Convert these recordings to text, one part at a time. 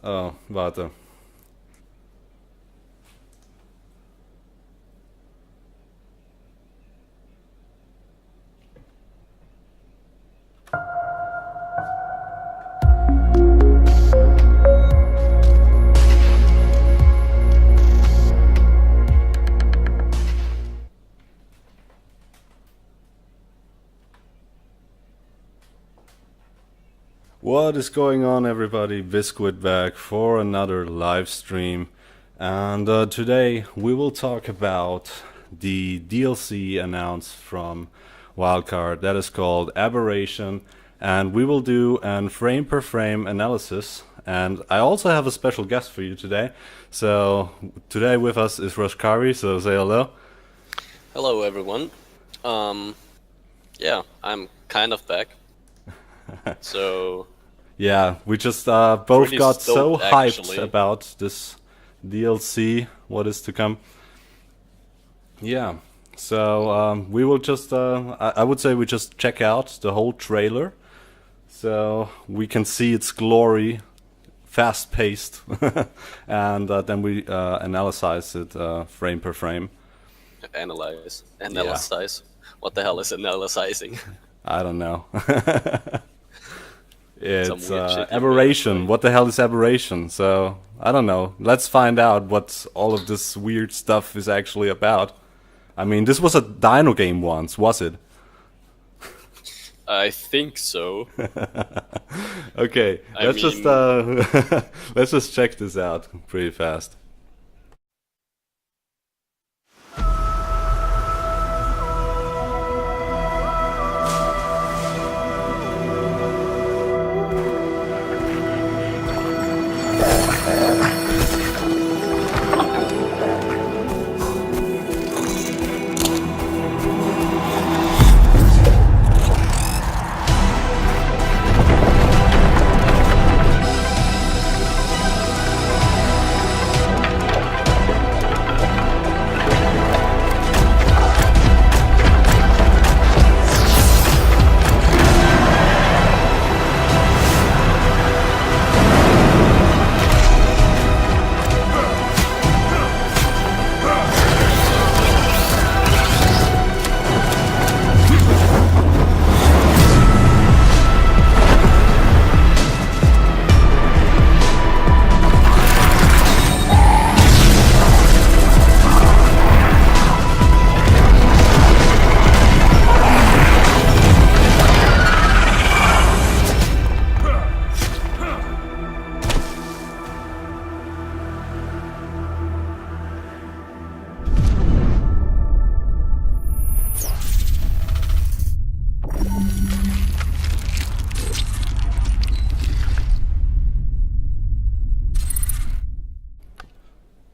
Warte. What is going on, everybody? Biscuit back for another live stream, and today we will talk about the DLC announced from Wildcard that is called Aberration, and we will do an frame per frame analysis. And I also have a special guest for you today. So today with us is Rashkari. So say hello. Hello, everyone. Yeah, I'm kind of back. So Yeah, we just both pretty got so stoked, hyped actually. about this DLC, what is to come. Yeah, so we will just, I would say we just check out the whole trailer, so we can see its glory, fast-paced, and then we analyze it frame per frame. Analyze. Analyze. What the hell is analyzing? I don't know. Some It's weird shit you made up, aberration. right? What the hell is aberration? So I don't know. Let's find out what all of this weird stuff is actually about. I mean, this was a dino game once, was it? I think so. Okay, I let's just mean- let's just check this out pretty fast.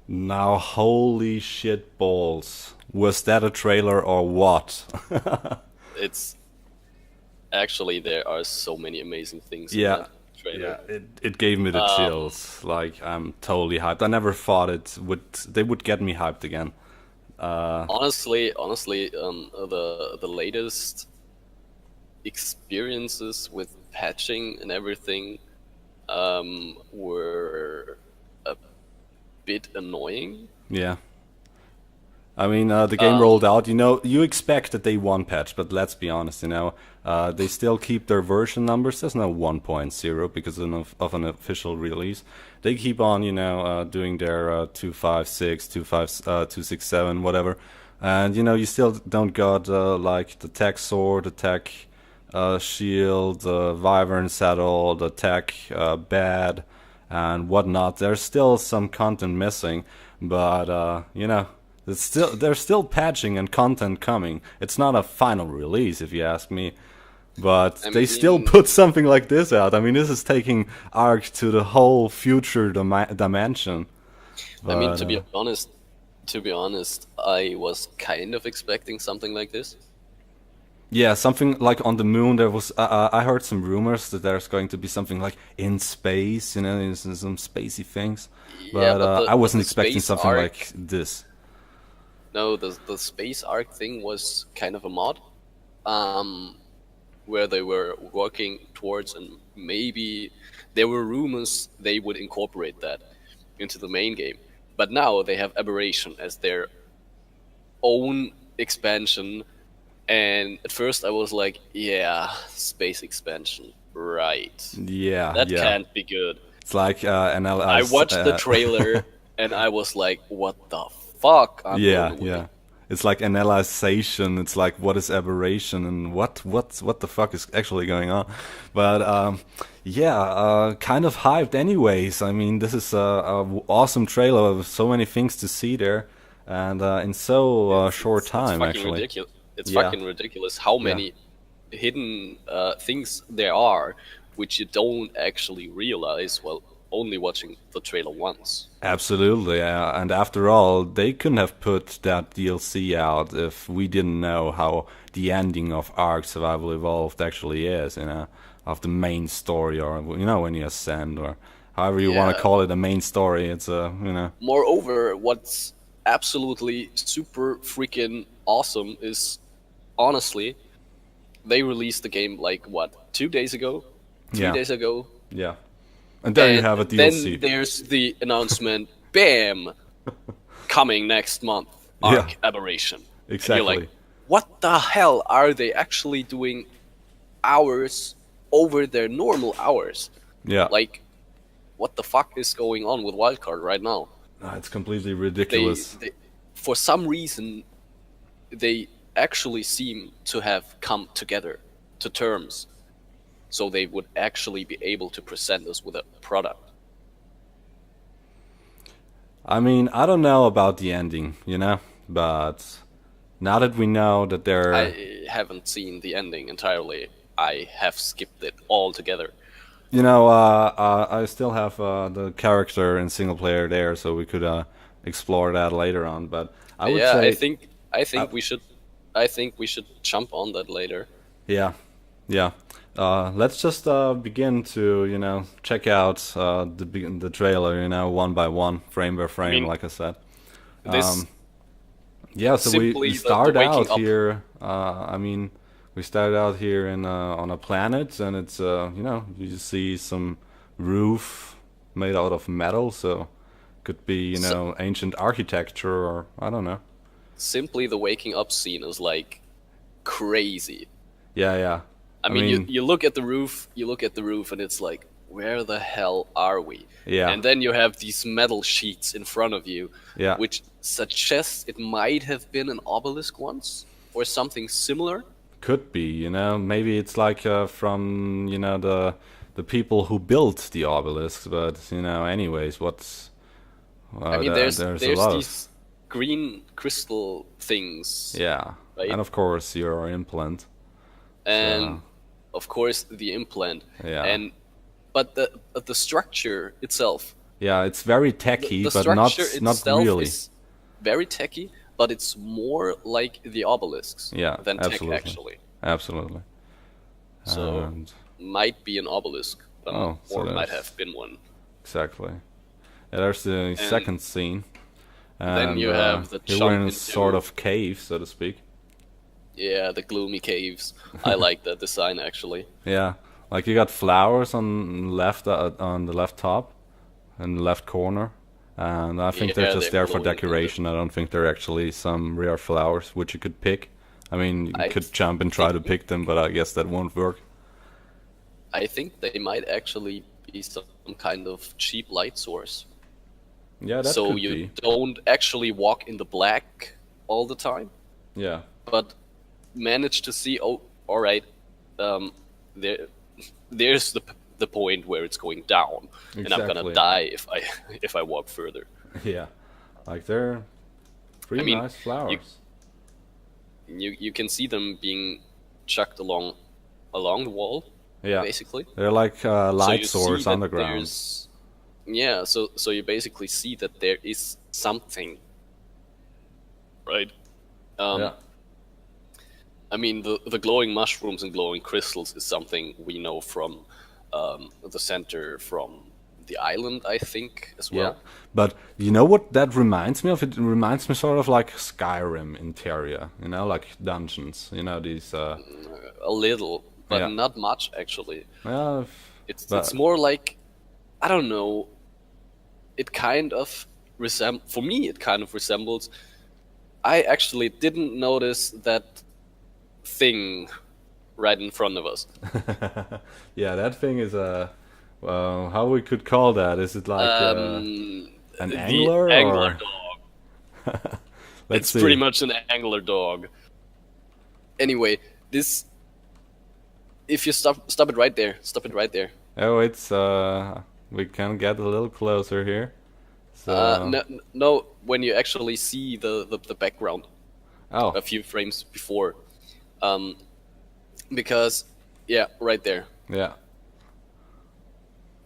Now, holy shit balls. Was that a trailer or what? It's actually there are so many amazing things in Yeah. that trailer. It gave me the chills. Like, I'm totally hyped. I never thought they would get me hyped again. Honestly, the latest experiences with patching and everything were a bit annoying. Yeah. I mean, the game rolled out. You know, you expect that they one patch, but let's be honest. You know, they still keep their version numbers. There's no 1.0 because of an official release. They keep on, you know, doing their 256, 267, whatever. And you know, you still don't got like the tech sword, the tech shield, the wyvern saddle, the tech bed, and whatnot. There's still some content missing, but you know. They're still patching and content coming. It's not a final release, if you ask me, but I they still mean- put something like this out. I mean, this is taking ARK to the whole future dimension. I mean, But, to be honest, I was kind of expecting something like this. yeah, something like on the moon. There was I heard some rumors that there's going to be something like in space, you know, some spacey things. But, Yeah, but I wasn't the expecting space something arc- like this. No, the space arc thing was kind of a mod. Um, where they were working towards, and maybe there were rumors they would incorporate that into the main game. But now they have Aberration as their own expansion, and at first I was like, yeah, space expansion, right? Yeah, That yeah. can't be good. It's like I analyze. watched the trailer and I was like, what the fuck? I'm blown Yeah, away. yeah. It's like analyzation. It's like what is aberration and what the fuck is actually going on. But yeah, kind of hyped. Anyways, I mean, this is a awesome trailer with so many things to see there, and in so short It's time fucking actually. ridiculous. It's Yeah, fucking ridiculous how yeah. many hidden things there are which you don't actually realize while only watching the trailer once. Absolutely, yeah. And after all, they couldn't have put that DLC out if we didn't know how the ending of ARK Survival Evolved actually is, of the main story, or when you ascend, or however you want to Yeah. call it, a main story. It's a. Moreover, what's absolutely super freaking awesome is honestly, they released the game like what, 2 days ago? three Yeah, days ago? yeah. And there you And have a then DLC. there's the announcement, bam, coming next month, Yeah, Arc Aberration. And you're like, exactly. what the hell are they actually doing hours over their normal hours? Yeah, Like, what the fuck is going on with Wildcard right now? it's completely They, ridiculous. they for some reason, they actually seem to have come together to terms, so they would actually be able to present us with a product. I mean, I don't know about the ending, but now that we know that they're I haven't seen the ending entirely. I have skipped it altogether. I still have the character in single player there, so we could explore that later on. But I would Yeah, I say, think I uh, think we should I think we should jump on that later. yeah, yeah. Let's just begin to check out the trailer, one by one, frame by I frame, mean, like I said. this Yeah, so we simply the start waking out up. here. I mean, we start out here in on a planet, and it's you just see some roof made out of metal, so could be S- ancient architecture, or I don't know. Simply the waking up scene is like crazy. Yeah, yeah. I I mean, you, mean, you look at the roof, and it's like, where the hell are we? yeah, And then you have these metal sheets in front of you, yeah. which suggests it might have been an obelisk once, or something similar. Could be, maybe it's like from the people who built the obelisks, but anyways, I mean, there's a there's lot of these green crystal things, yeah, right? and of course your implant. And So of course the implant, yeah, and but the structure itself, yeah, it's very the, techy, the but structure not itself really. is very techy, but it's more like the obelisks Yeah, than tech absolutely, actually. absolutely. So And might be an obelisk, so or might there's have been one. exactly. Yeah, there's the And second scene, then and you have the here we're in jump a sort into, of cave, so to speak. yeah, the gloomy caves. I like that design actually. Yeah, like you got flowers on the left top and the left corner, and I think they're Yeah, just they're there for glowing in the. decoration. I don't think they're actually some rare flowers which you could pick. I mean, you I could jump and try to think pick them, but I guess that won't work. I think they might actually be some kind of cheap light source. Yeah, that So could you be. don't actually walk in the black all the time, Yeah, but manage to see, oh, all right, um, there, there's the point where it's going down, and I'm gonna exactly. die if I if I walk further. Yeah, like they're I pretty mean, nice you flowers. you can see them being chucked along the wall, Yeah, basically. they're like So light you see source that underground. there's, yeah. So you basically see that there is something, right? Um, Yeah, I mean, the glowing mushrooms and glowing crystals is something we know from the center from the island, I think, as yeah. well. But you know what that reminds me of? It reminds me sort of like Skyrim interior, like dungeons. These. A little. but Yeah. not much actually. Yeah, It's more like, I don't know. It kind of for me. It kind of resembles. I actually didn't notice that thing right in front of us. yeah, that thing is a. Well, how we could call that? Is it like an The angler angler or? dog. Let's It's pretty see. much an angler dog. Anyway, this. If you stop it right there. Stop it right there. Oh, it's we can get a little closer here. So No, when you actually see the background oh a few frames before, um, because yeah, right there. yeah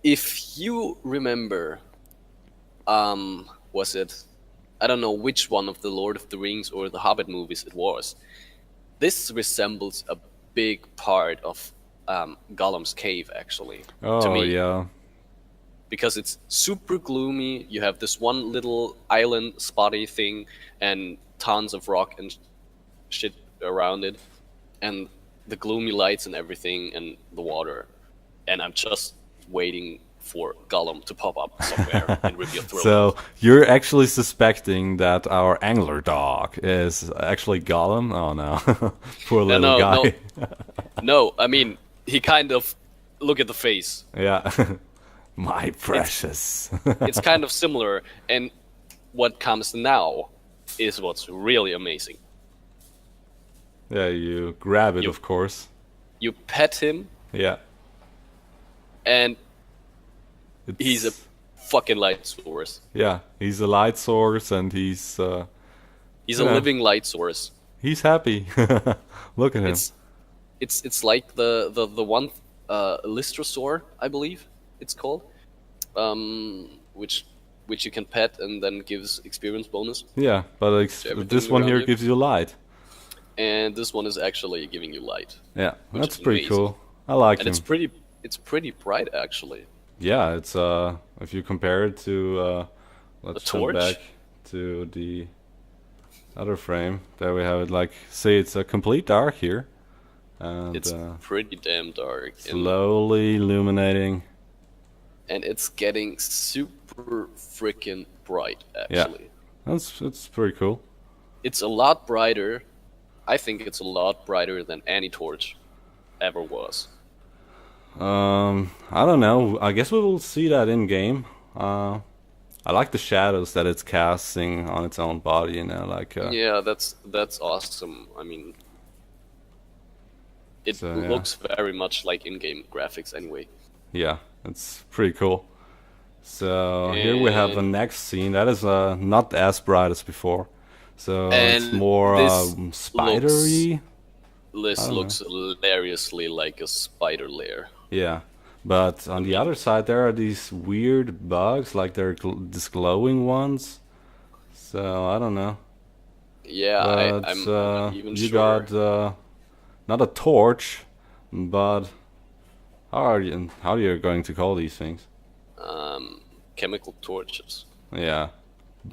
If you remember, was it? I don't know which one of the Lord of the Rings or the Hobbit movies it was. This resembles a big part of Gollum's cave, actually, to oh me. yeah Because it's super gloomy. You have this one little island spotty thing and tons of rock and shit around it, and the gloomy lights and everything, and the water. And I'm just waiting for Gollum to pop up somewhere and rip your throat. So you're actually suspecting that our angler dog is actually Gollum? Oh no, poor little guy. No, I mean, he kind of, look at the face. Yeah, my precious. It's kind of similar, and what comes now is what's really amazing. Yeah, you grab it, of course. You pet him, Yeah. and It's, he's a fucking light source. yeah, he's a light source, and he's He's a living light source. he's happy. Look at him. It's like the one Illustrosaur, I believe it's called, which you can pet and then gives experience bonus. Yeah, but everything this one around here you. gives you light. And this one is actually giving you light. Yeah, Which that's is pretty amazing. cool. I like And him. it's pretty bright actually. Yeah, it's if you compare it to let's jump torch? back to the other frame. There we have it. Like, see, it's a complete dark here, and It's pretty damn dark. slowly illuminating. And it's getting super freaking bright Yeah. actually. It's pretty cool. It's a lot brighter. I think it's a lot brighter than any torch ever was. I don't know. I guess we will see that in game. I like the shadows that it's casting on its own body. You know, like Yeah, that's awesome. I mean, it So, yeah. looks very much like in-game graphics anyway. yeah, it's pretty cool. So here we have the And- next scene. That is not as bright as before. So it's And more this spidery. This don't looks hilariously like a spider lair. Yeah, but on the other side there are these weird bugs, like they're these glowing ones. So I don't know. Yeah, But I'm not even you sure. got not a torch, but how are you going to call these things? Chemical torches, Yeah,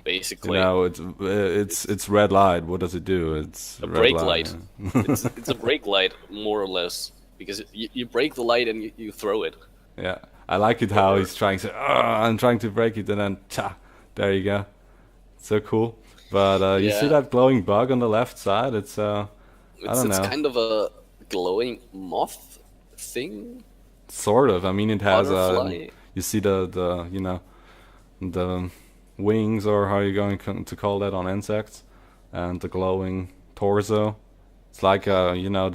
basically. you know it's red light. What does it do? It's A red brake light. light. It's a brake light, more or less, because you break the light and you throw it. Yeah, I like it how he's trying to. I'm trying to break it, and then cha, there you go. So cool. But you see Yeah. that glowing bug on the left side? It's I don't It's know. kind of a glowing moth thing. Sort of. I mean, it has Butterfly. you see the you know the wings, or how you going to call that on insects, and the glowing torso. It's like you know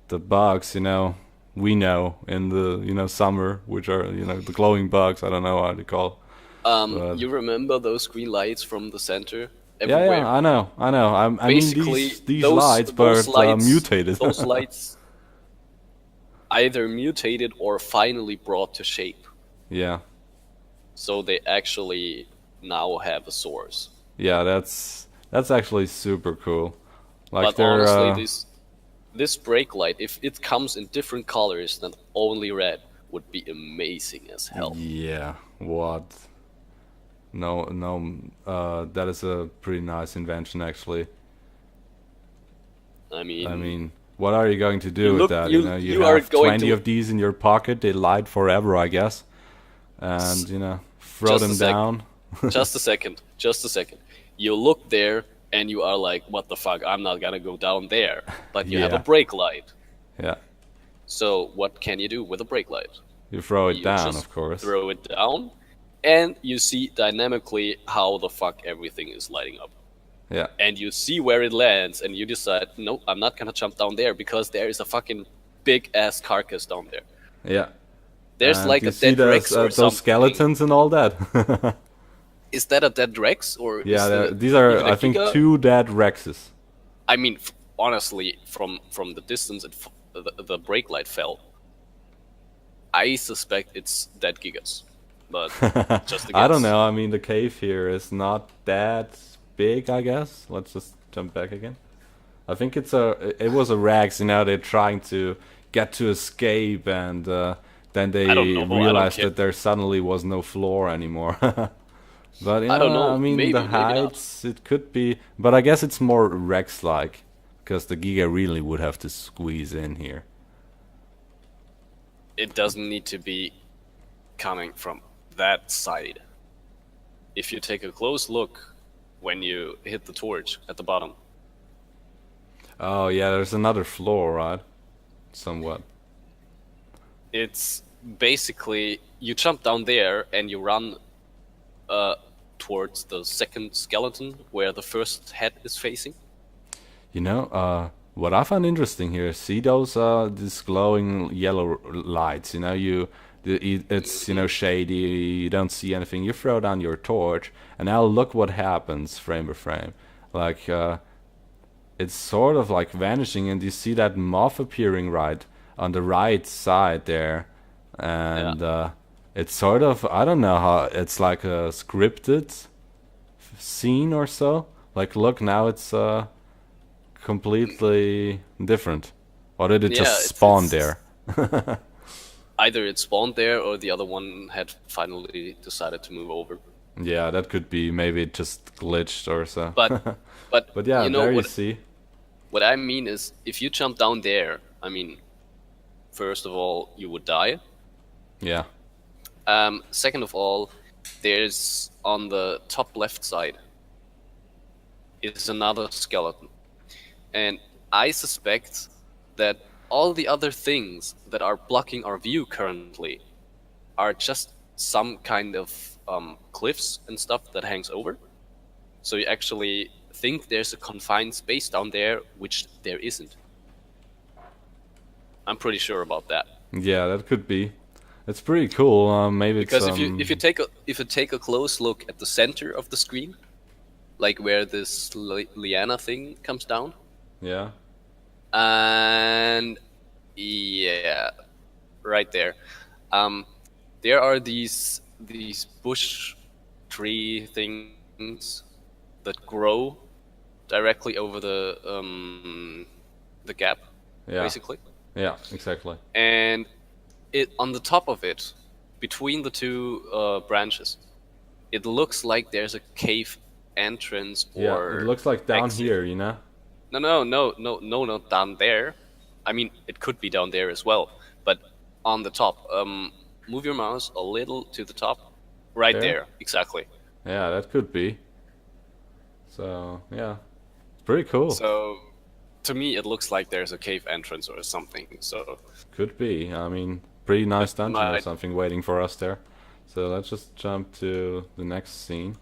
the bugs, you know, we know in the summer, which are the glowing bugs. I don't know how to call. But- You remember those green lights from the center Yeah, everywhere? yeah, I know. I mean Basically, these those lights, but lights, mutated. those lights either mutated or finally brought to shape. Yeah, So they actually now have a source. yeah, that's actually super cool. Like But they're honestly, this brake light, if it comes in different colors than only red, would be amazing as hell. yeah, what? No, that is a pretty nice invention, actually. I mean, I mean, What are you going to You do with look, that? You you know, you you are have going 20 to of these in your pocket. They light forever, I guess. And, you know, throw just a them sec, down. just a second. You look there and you are like, what the fuck? I'm not gonna go down there. But you have a Yeah, brake light. yeah. So what can you do with a brake light? You throw it You down, just of course. throw it down, and you see dynamically how the fuck everything is lighting up. Yeah, And you see where it lands, and you decide, no, I'm not gonna jump down there because there is a fucking big ass carcass down there. yeah. There's And like you a see dead Rex or those something. skeletons and all that. Is that a dead Rex or Yeah, is it these are, even a I think, Giga? 2 dead Rexes. I mean, honestly, from the distance the brake light fell, I suspect it's dead Gigas, but just a I don't guess. know. I mean, the cave here is not that big, I guess. Let's just jump back again. I think it was a Rex. You know, they're trying to get to escape, and then I don't they know. I don't realized care. that there suddenly was no floor anymore. But I don't I know. mean, the Maybe not. heights, it could be, but I guess it's more Rex-like, because the Giga really would have to squeeze in here. It doesn't need to be coming from that side. If you take a close look when you hit the torch at the bottom, Oh yeah, there's another floor, right? Somewhat. it's basically you jump down there and you run uh, towards the second skeleton where the first head is facing. You know, what I find interesting here, see those these glowing yellow lights. You know, it's, you know, shady. You don't see anything. You throw down your torch, and now look what happens frame by frame. Like it's sort of like vanishing, and you see that moth appearing right on the right side there, Yeah, and it's sort of, I don't know how, it's like a scripted scene or so. Like, look, now it's completely different. Or did it yeah. just It's spawn it's there? either it spawned there or the other one had finally decided to move over. Yeah, that could be. Maybe it just glitched or so. But But yeah, you know there you see. what I mean is if you jump down there, I mean, first of all, you would die. Yeah, Second of all, there's on the top left side is another skeleton. And I suspect that all the other things that are blocking our view currently are just some kind of cliffs and stuff that hangs over. So you actually think there's a confined space down there, which there isn't. I'm pretty sure about that. yeah, that could be. It's pretty cool. Maybe it's Because if you take a close look at the center of the screen, like where this liana thing comes down, yeah, and yeah, right there. There are these bush tree things that grow directly over the gap, yeah, basically, yeah, exactly. and it on the top of it, between the two branches, it looks like there's a cave entrance Yeah, it or looks like down exit. here, you know? No, not down there. I mean, it could be down there as well, but on the top. Move your mouse a little to the top. Right There? there, exactly. Yeah, that could be. So, yeah. Pretty cool. So, to me, it looks like there's a cave entrance or something. So, Could be. I mean, pretty nice dungeon or might, something waiting for us there. So let's just jump to the next scene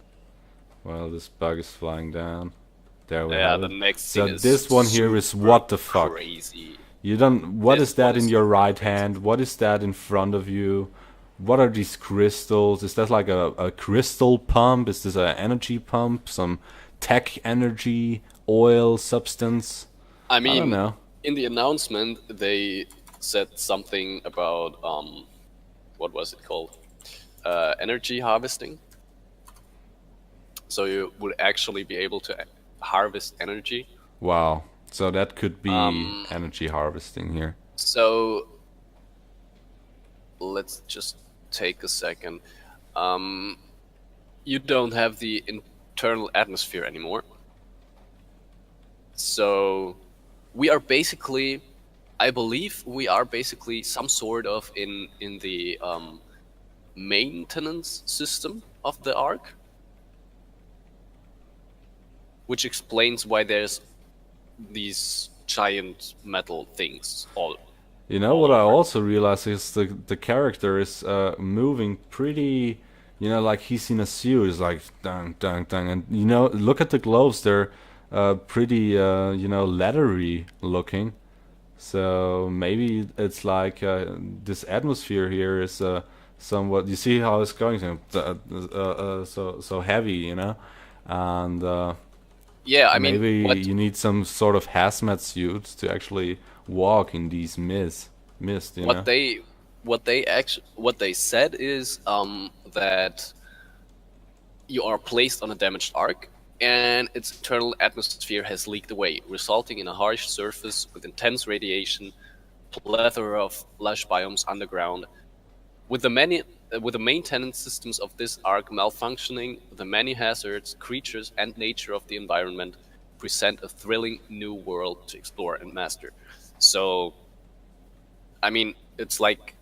while this bug is flying down. There we yeah, have the it. next So scene is this one here is super what the fuck? crazy. You don't. What This is that one in is your super right crazy. hand? What is that in front of you? What are these crystals? Is that like a crystal pump? Is this an energy pump? Some tech energy, oil, substance? I I don't mean, know. in the announcement, they said something about what was it called? Energy harvesting. So you would actually be able to harvest energy. Wow. So that could be Um, energy harvesting here. so let's just take a second. Um, you don't have the internal atmosphere anymore. So we are basically, I believe we are basically some sort of in the maintenance system of the ARK, which explains why there's these giant metal things You know all what I over. also realized is the character is moving pretty, like he's in a suit. It's like dang dang dang, and look at the gloves. They're pretty, leathery looking. So maybe it's like this atmosphere here is somewhat. You see how it's going, so heavy, and Yeah, I mean, maybe you need some sort of hazmat suit to actually walk in these mist, what what they said is that you are placed on a damaged ark, and its internal atmosphere has leaked away, resulting in a harsh surface with intense radiation, plethora of lush biomes underground. With the maintenance systems of this ark malfunctioning, the many hazards, creatures, and nature of the environment present a thrilling new world to explore and master. So, I mean, it's like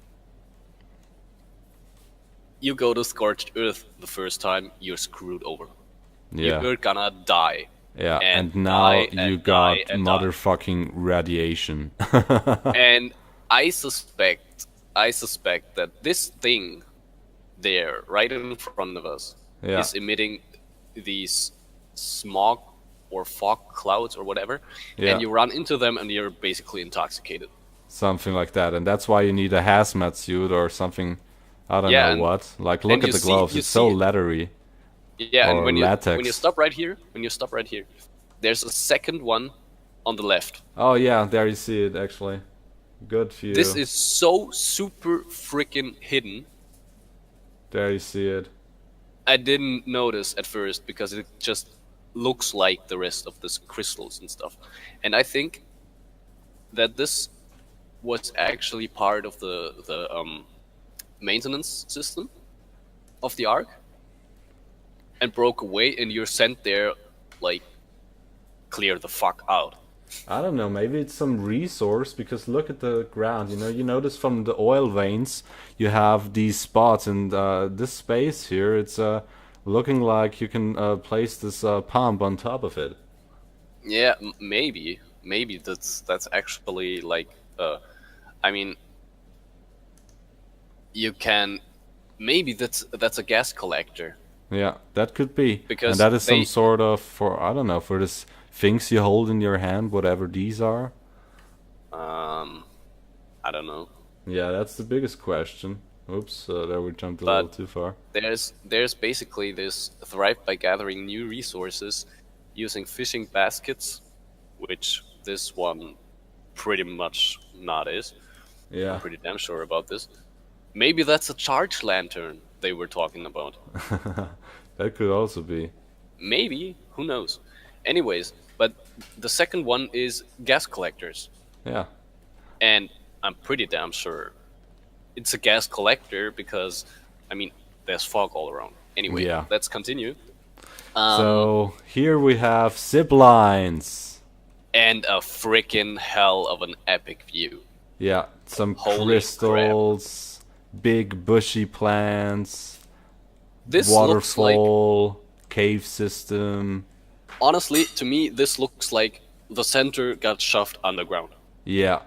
you go to Scorched Earth the first time, you're screwed over. Yeah. You're gonna die Yeah, and and now die you and die got and die. motherfucking radiation. And I suspect that this thing there, right in front of us, Yeah, is emitting these smog or fog clouds or whatever, yeah, and you run into them and you're basically intoxicated. something like that. And that's why you need a hazmat suit or something. I don't know Yeah, what. Like, look and at the gloves. you It's so see leathery. yeah, and Or when you latex. stop right here, there's a second one on the left. Oh, yeah, there you see it, actually. Good This view. is so super freaking hidden. There you see it. I didn't notice at first because it just looks like the rest of this crystals and stuff. And I think that this was actually part of the maintenance system of the Ark and broke away, and you're sent there like clear the fuck out. I don't know, maybe it's some resource because look at the ground. You notice from the oil veins you have these spots, and this space here, it's looking like you can place this pump on top of it. Yeah, maybe that's actually like I mean, you can maybe that's a gas collector Yeah, that could be, and because that is some they sort of for I don't know for this things you hold in your hand, whatever these are. um I don't know, Yeah, that's the biggest question. Oops, there we jumped a little but too far. there's basically this thrive by gathering new resources using fishing baskets, which this one pretty much not is. I'm Yeah, pretty damn sure about this. Maybe that's a charge lantern they were talking about. that could also be. Maybe, who knows? Anyways, but the second one is gas collectors. Yeah. And I'm pretty damn sure it's a gas collector because, I mean, there's fog all around. Anyway, Yeah. let's continue. Um, So here we have zip lines. and a freaking hell of an epic view. Yeah, some Holy crap. crystals, big bushy plants, This looks like, waterfall, cave system. honestly, to me, this looks like the center got shoved underground. Yeah,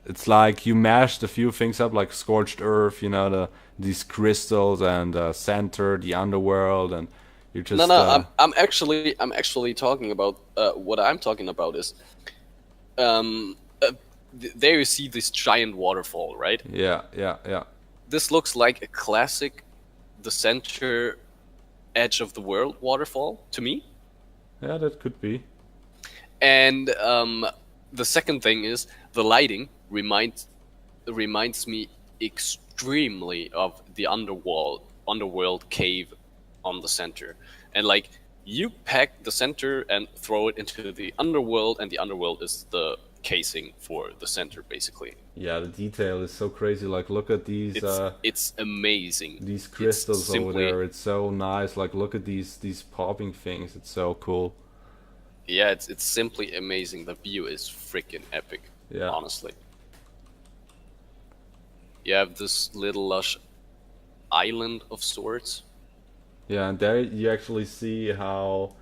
it's like you mashed a few things up, like scorched earth, these crystals and center, the underworld, and you No, just no, I'm actually talking about what I'm talking about is um, uh, there you see this giant waterfall, right? yeah, yeah, yeah, This looks like a classic, the center edge of the world waterfall to me. yeah. That could be. And the second thing is the lighting reminds me extremely of the underworld cave on the center. And like you pack the center and throw it into the underworld, and the underworld is the casing for the center, basically. Yeah, the detail is so crazy. Like, look at It's amazing. these It's crystals over simply there. It's so nice. Like, look at these popping things. It's so cool. Yeah, it's simply amazing. The view is freaking epic. Yeah. Honestly, you have this little lush island of sorts. Yeah, and there you actually see how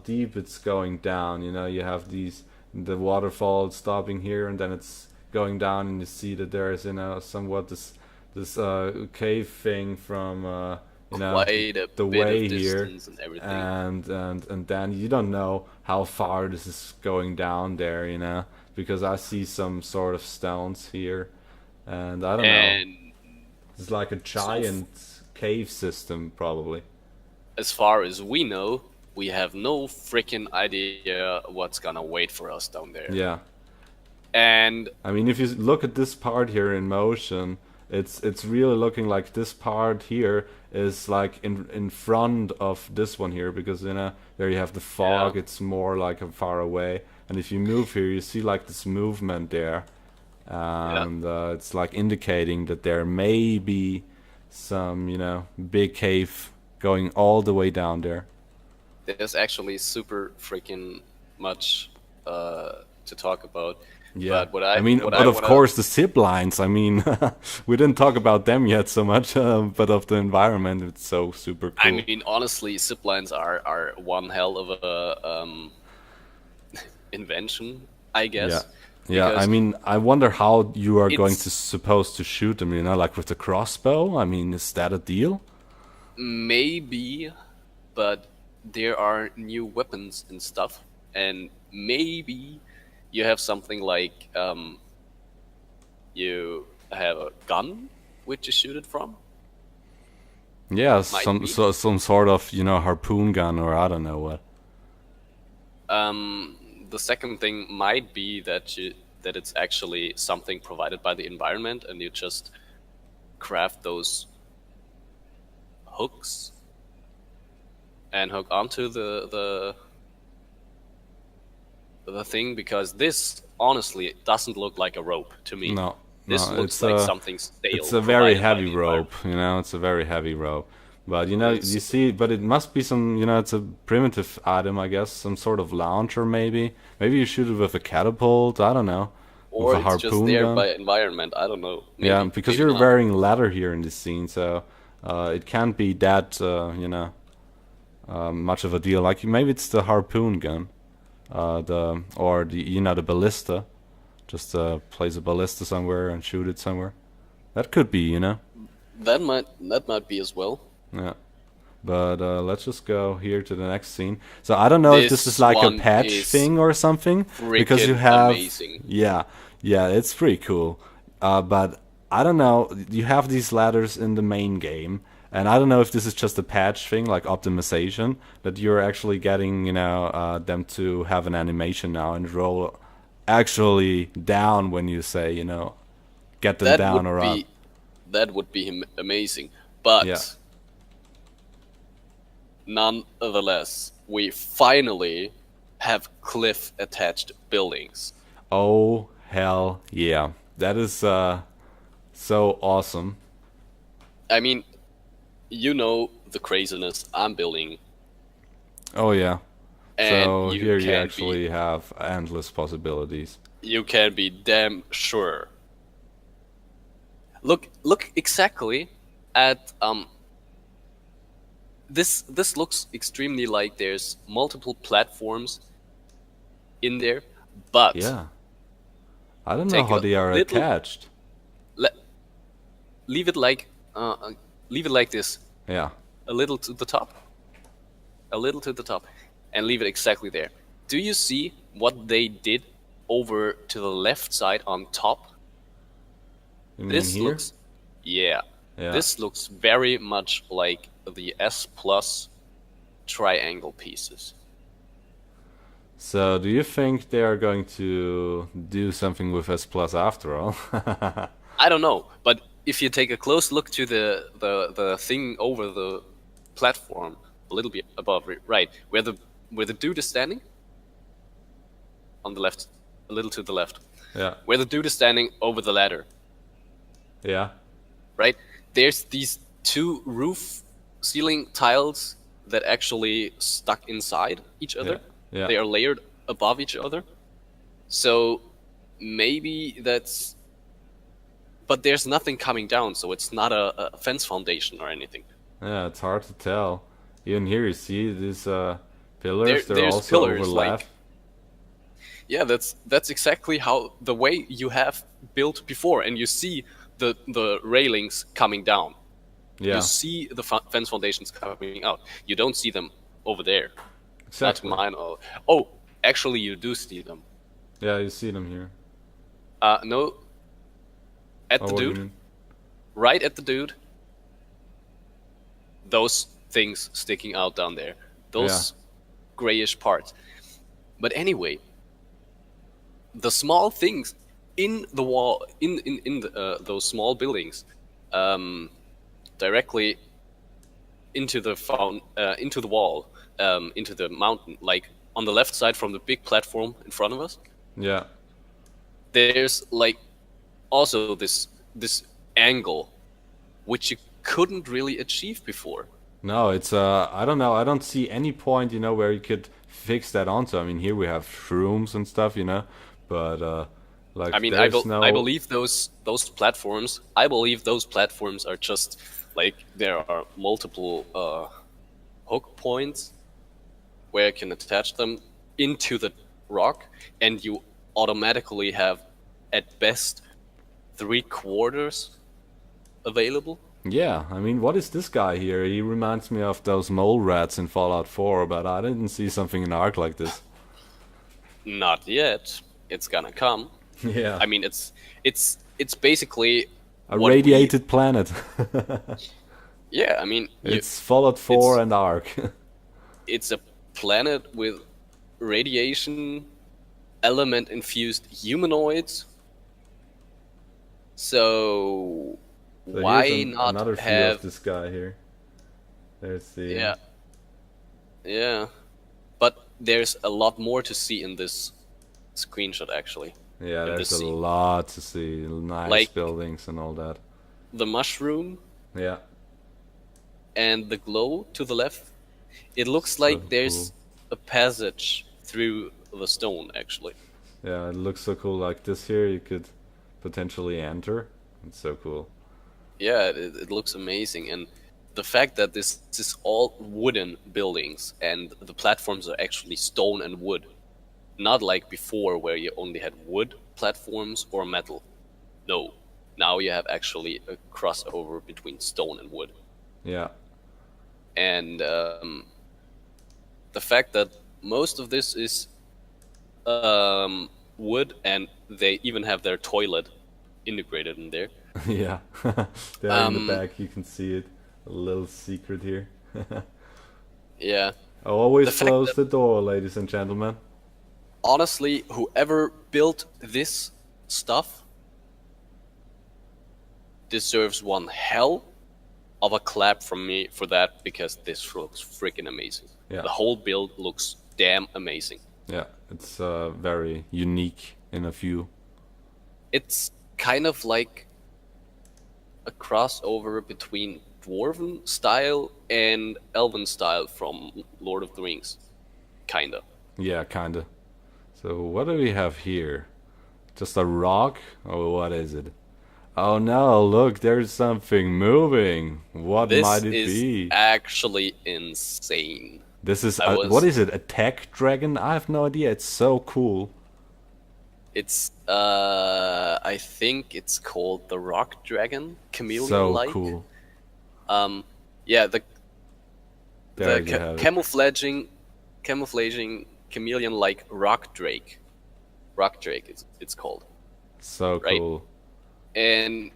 deep it's going down. You know, you have the waterfall stopping here, and then it's going down, and you see that there is, you know, somewhat this cave thing from you know, Quite a the bit of way here, distance and everything. and then you don't know how far this is going down there. You know, because I see some sort of stones here, and I don't know. And It's like a so, giant cave system, probably. as far as we know, we have no freaking idea what's gonna wait for us down there. Yeah. And I mean, if you look at this part here in motion, it's really looking like this part here is like in front of this one here, because you know there you have the fog. yeah, It's more like far away, and if you move here, you see like this movement there, yeah, and it's like indicating that there may be some, you know, big cave going all the way down there. there's actually super freaking much to talk about. Yeah, But I mean, what but I of wanna course the zip lines. I mean, we didn't talk about them yet so much, but of the environment, it's so super I cool. mean, honestly, zip lines are one hell of a invention, I Yeah, guess, yeah. I because mean, I wonder how you are going to it's supposed to shoot them. You know, like with the crossbow. I mean, is that a deal? maybe, but there are new weapons and stuff, and maybe you have something like you have a gun which you shoot it from. Yeah, Might some be. some sort of, you know, harpoon gun, or I don't know what. The second thing might be that it's actually something provided by the environment, and you just craft those hooks and hook onto the thing, because this honestly doesn't look like a rope to me. No, This no, looks like something it's stale a very provided by heavy the environment. rope. You know, it's a very heavy rope. But you know, you It's see, but it must be some, you know, it's a primitive item, I guess, some sort of launcher, maybe. Maybe you shoot it with a catapult. I don't know, with or a it's just harpoon there gun. by environment. I don't know. Yeah, Maybe, because maybe you're not. wearing leather here in this scene, so it can't be that, you know, much of a deal. Like maybe it's the harpoon gun, the or the, you know, the ballista. Just place a ballista somewhere and shoot it somewhere. That could be, you know. That might be as well. Yeah. But let's just go here to the next scene. So I don't know if this is This like a one patch is thing or something, because you freaking have, amazing. yeah, yeah, it's pretty cool. But I don't know. You have these ladders in the main game, and I don't know if this is just a patch thing, like optimization, that you're actually getting, you know, them to have an animation now and roll actually down when you say, you know, get them That down would or up. be that would be amazing. Yeah. But nonetheless, we finally have cliff attached buildings. Oh hell yeah. That is so awesome. I mean, you know the craziness I'm building, Oh yeah. and So here you actually have endless possibilities. you can be damn sure. Look exactly at this looks extremely like there's multiple platforms in there, but Yeah. I don't know take how a they are little attached. le- leave it like leave it like this, Yeah. a little to the top, a little to the top, and leave it exactly there. Do you see what they did over to the left side on top? You mean This here? looks, yeah, Yeah. this looks very much like the S plus triangle pieces. So do you think they are going to do something with S Plus after all? I don't know, but if you take a close look to the thing over the platform, a little bit above it, right, where the dude is standing on the left, a little to the left, Yeah. where the dude is standing over the ladder, Yeah. right? There's these two roof ceiling tiles that actually stuck inside each other. Yeah. They are layered above each other. So maybe that's, but there's nothing coming down, so it's not a fence foundation or anything. Yeah, it's hard to tell. Even here, you see these pillars. They're There's also pillars like, overlapped. yeah, that's exactly how the way you have built before, and you see the railings coming down. You Yeah, see the fence foundations coming out. You don't see them over there. Not to exactly. mine. Oh, actually, you do see them. Yeah, you see them here. No, at Oh, the what do you dude, mean? right at the dude. Those things sticking out down there. Yeah, Those grayish parts. But anyway, the small things in the wall, in those small buildings, um, directly into the into the wall, into the mountain, like on the left side from the big platform in front of us. yeah. There's like also this angle which you couldn't really achieve before. No, it's I don't know. I don't see any point, where you could fix that onto. I mean, here we have shrooms and stuff, but I like mean, there's I no. believe those platforms. I believe those platforms are just like there are multiple hook points where you can attach them into the rock, and you automatically have at best 3/4 available. Yeah, I mean, what is this guy here? He reminds me of those mole rats in Fallout 4, but I didn't see something in ARK like this. Not yet. It's gonna come. Yeah, I mean, it's basically a what we. radiated planet. Yeah, I mean, It's Fallout 4 it's and ARK. it's a planet with radiation element infused humanoids. So So here's why not another view of have? this guy here. There's the. Yeah, yeah. But there's a lot more to see in this screenshot actually, Yeah, in this there's a scene. lot to see. Nice Like buildings and all that. the mushroom Yeah, and the glow to the left. It looks so like cool. there's a passage through the stone actually. Yeah, it looks so cool. Like this here, you could potentially enter. It's so cool. Yeah, it looks amazing, and the fact that this is all wooden buildings and the platforms are actually stone and wood, not like before where you only had wood platforms or metal. No, now you have actually a crossover between stone and wood, Yeah, and the fact that most of this is wood, and they even have their toilet integrated in there. yeah. There in the Um, back, you can see it. A little secret here. yeah, Always the fact close that the door, ladies and gentlemen. honestly, whoever built this stuff deserves one hell of a clap from me for that, because this looks freaking amazing. Yeah, The whole build looks damn amazing. yeah. It's very unique in a few. It's kind of like a crossover between dwarven style and elven style from Lord of the Rings, kinda. Yeah, kinda. So what do we have here? Just a rock? Or what is it? Oh no, look, there's something moving. What This might it is be? actually insane. This is I what was is it? A tech dragon? I have no idea. It's so cool. It's I think it's called the Rock Dragon, chameleon So like. cool. Um yeah, There the you have it. camouflaging chameleon like rock drake. Rock drake it's called, So right? cool. And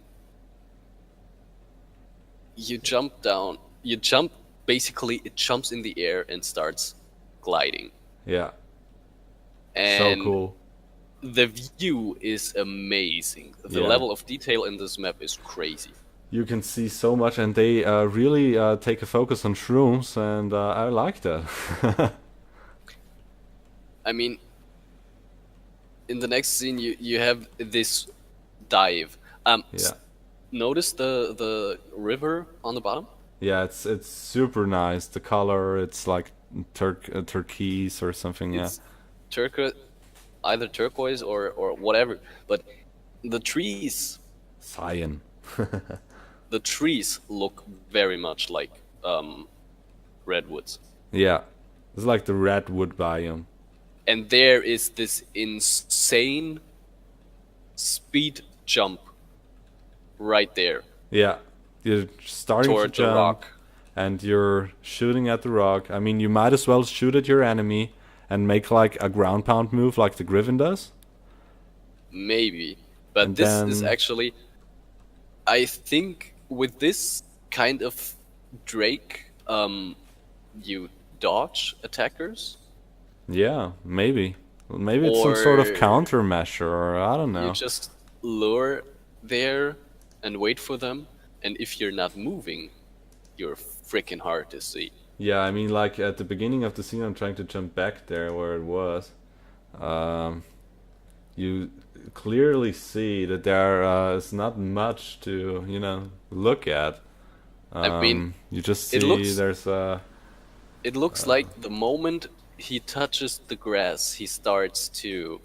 you jump down, you jump basically it jumps in the air and starts gliding. Yeah. So And cool. the view is amazing. The Yeah. level of detail in this map is crazy. You can see so much, and they really take a focus on shrooms, and I like that. I mean, in the next scene, you have this dive. Yeah. Notice the river on the bottom. Yeah, it's super nice. The color, it's like turquoise or something. Yeah. It's turquoise, either turquoise or whatever. But the trees, Cyan. the trees look very much like redwoods, Yeah, it's like the redwood biome. and there is this insane speed jump right there Yeah, you're starting to toward the jump, rock. and you're shooting at the rock. I mean, you might as well shoot at your enemy and make like a ground pound move like the Griffin does. Maybe. But And this is then, actually, I think, with this kind of Drake, you dodge attackers, yeah, maybe. Maybe it's some sort of or countermeasure, or I don't you know. just lure there and wait for them, and if you're not moving, you're freaking hard to see. Yeah, I mean, like at the beginning of the scene, I'm trying to jump back there where it was. Um, you clearly see that there is not much to, look at. I mean, You just it see looks there's a. it looks like the moment he touches the grass, he starts to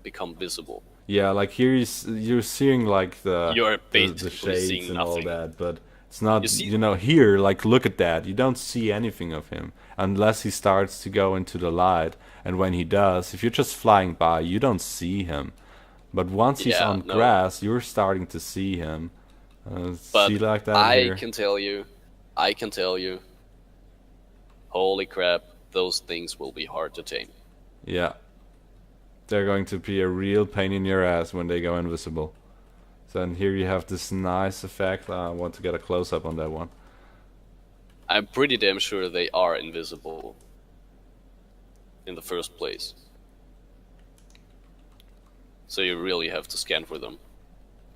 become visible. Yeah, like here you're seeing like You're the basically shades seeing and all nothing. that, but it's not, You see, here, like look at that. You don't see anything of him unless he starts to go into the light. And when he does, if you're just flying by, you don't see him. But once he's yeah, on no. grass, you're starting to see him. But See like that I here? I can tell you, holy crap, those things will be hard to tame. Yeah. They're going to be a real pain in your ass when they go invisible. So and here you have this nice effect. I want to get a close up on that one. I'm pretty damn sure they are invisible in the first place. So you really have to scan for them.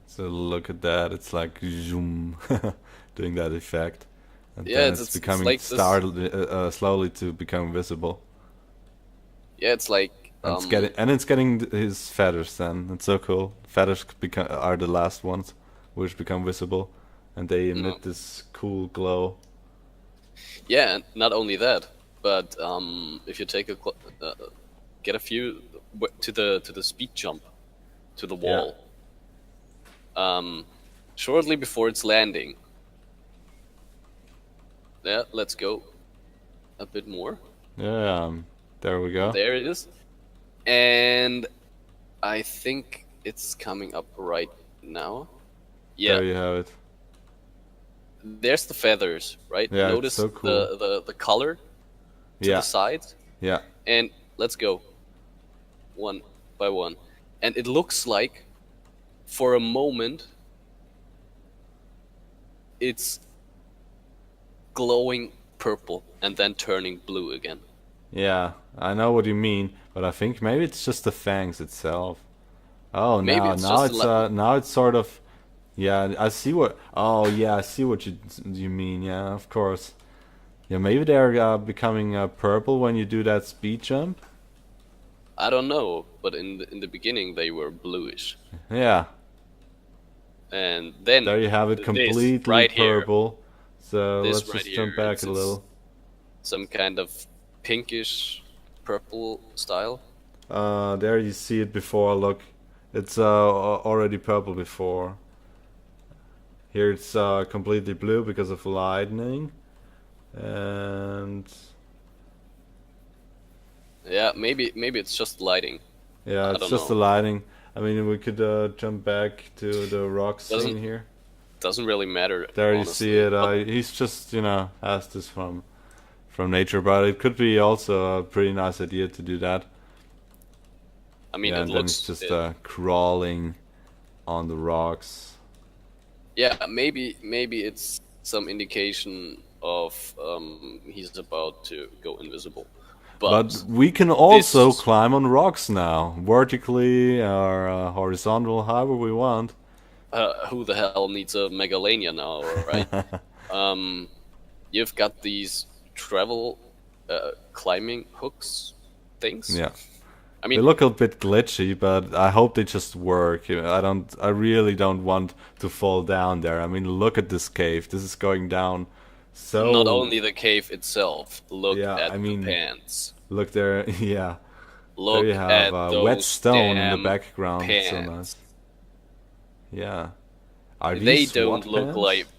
So look at that. It's like zoom, doing that effect, and Yeah, then it's, it's it's, it's becoming like this. slowly to become visible. Yeah, it's like And it's getting his feathers. Then it's so cool. Feathers are the last ones which become visible, and they no. emit this cool glow. Yeah, and not only that, but if you take get a few to the speed jump to the Yeah, wall, shortly before it's landing. Yeah, let's go a bit more. yeah. There we go. There it is, and I think it's coming up right now. Yeah, There you have it. there's the feathers, right? Yeah, it's Notice so cool. the color to Yeah, the sides, yeah, and let's go one by one. And it looks like, for a moment, it's glowing purple and then turning blue again. yeah. I know what you mean, but I think maybe it's just the fangs itself. Oh, Maybe now it's now just it's now it's sort of. Yeah, I see what. Oh, yeah, I see what you mean. Yeah, of course. Yeah, maybe they're becoming purple when you do that speed jump. I don't know, but in the beginning they were bluish, Yeah, and then there you have it, this completely right here, purple. So this let's right just jump back a it's little. some kind of pinkish purple style. There you see it before. Look, it's already purple before. Here it's completely blue because of lightning, and Yeah, maybe it's just lighting. yeah, I it's don't just the know. lighting. I mean, we could jump back to the rock Doesn't scene here. doesn't really matter, There you see honestly. it. He's just has this from nature, but it could be also a pretty nice idea to do that. I mean, Yeah, it and then he's looks just crawling on the rocks. yeah, maybe it's some indication of he's about to go invisible. But But we can also this climb on rocks now, vertically or horizontal, however we want. who the hell needs a Megalania now, right? Um, you've got these travel climbing hooks things. Yeah. I They mean, look a bit glitchy, but I hope they just work. I really don't want to fall down there. I mean, look at this cave. This is going down not so. only the cave itself, look Yeah, at I the mean, pants. look there. Yeah. There you Look have at wet those stone in the damn background. It's so nice. pants. Yeah. Are They these don't SWAT look like pants?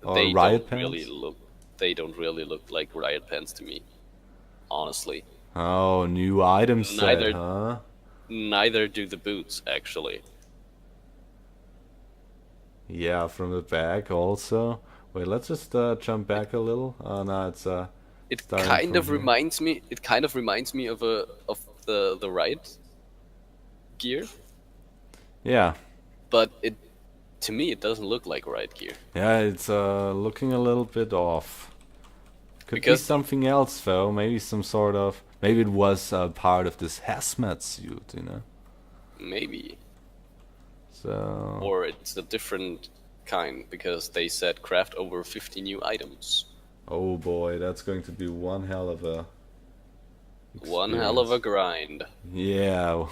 Or riot pants? they don't really look like riot pants to me, honestly. Oh, new item set, Neither huh? neither do the boots actually. Yeah, from the back also. Wait, let's just jump back a little. Oh no, it's It starting kind from of here. reminds me of the riot gear, Yeah. but it to me it doesn't look like riot gear Yeah, it's looking a little bit off. Could be because something else though. Maybe some sort of. Maybe it was part of this hazmat suit, you know. maybe So. or it's a different kind because they said craft over 50 new items. Oh boy, that's going to be one hell of a One hell of experience. a grind. Yeah.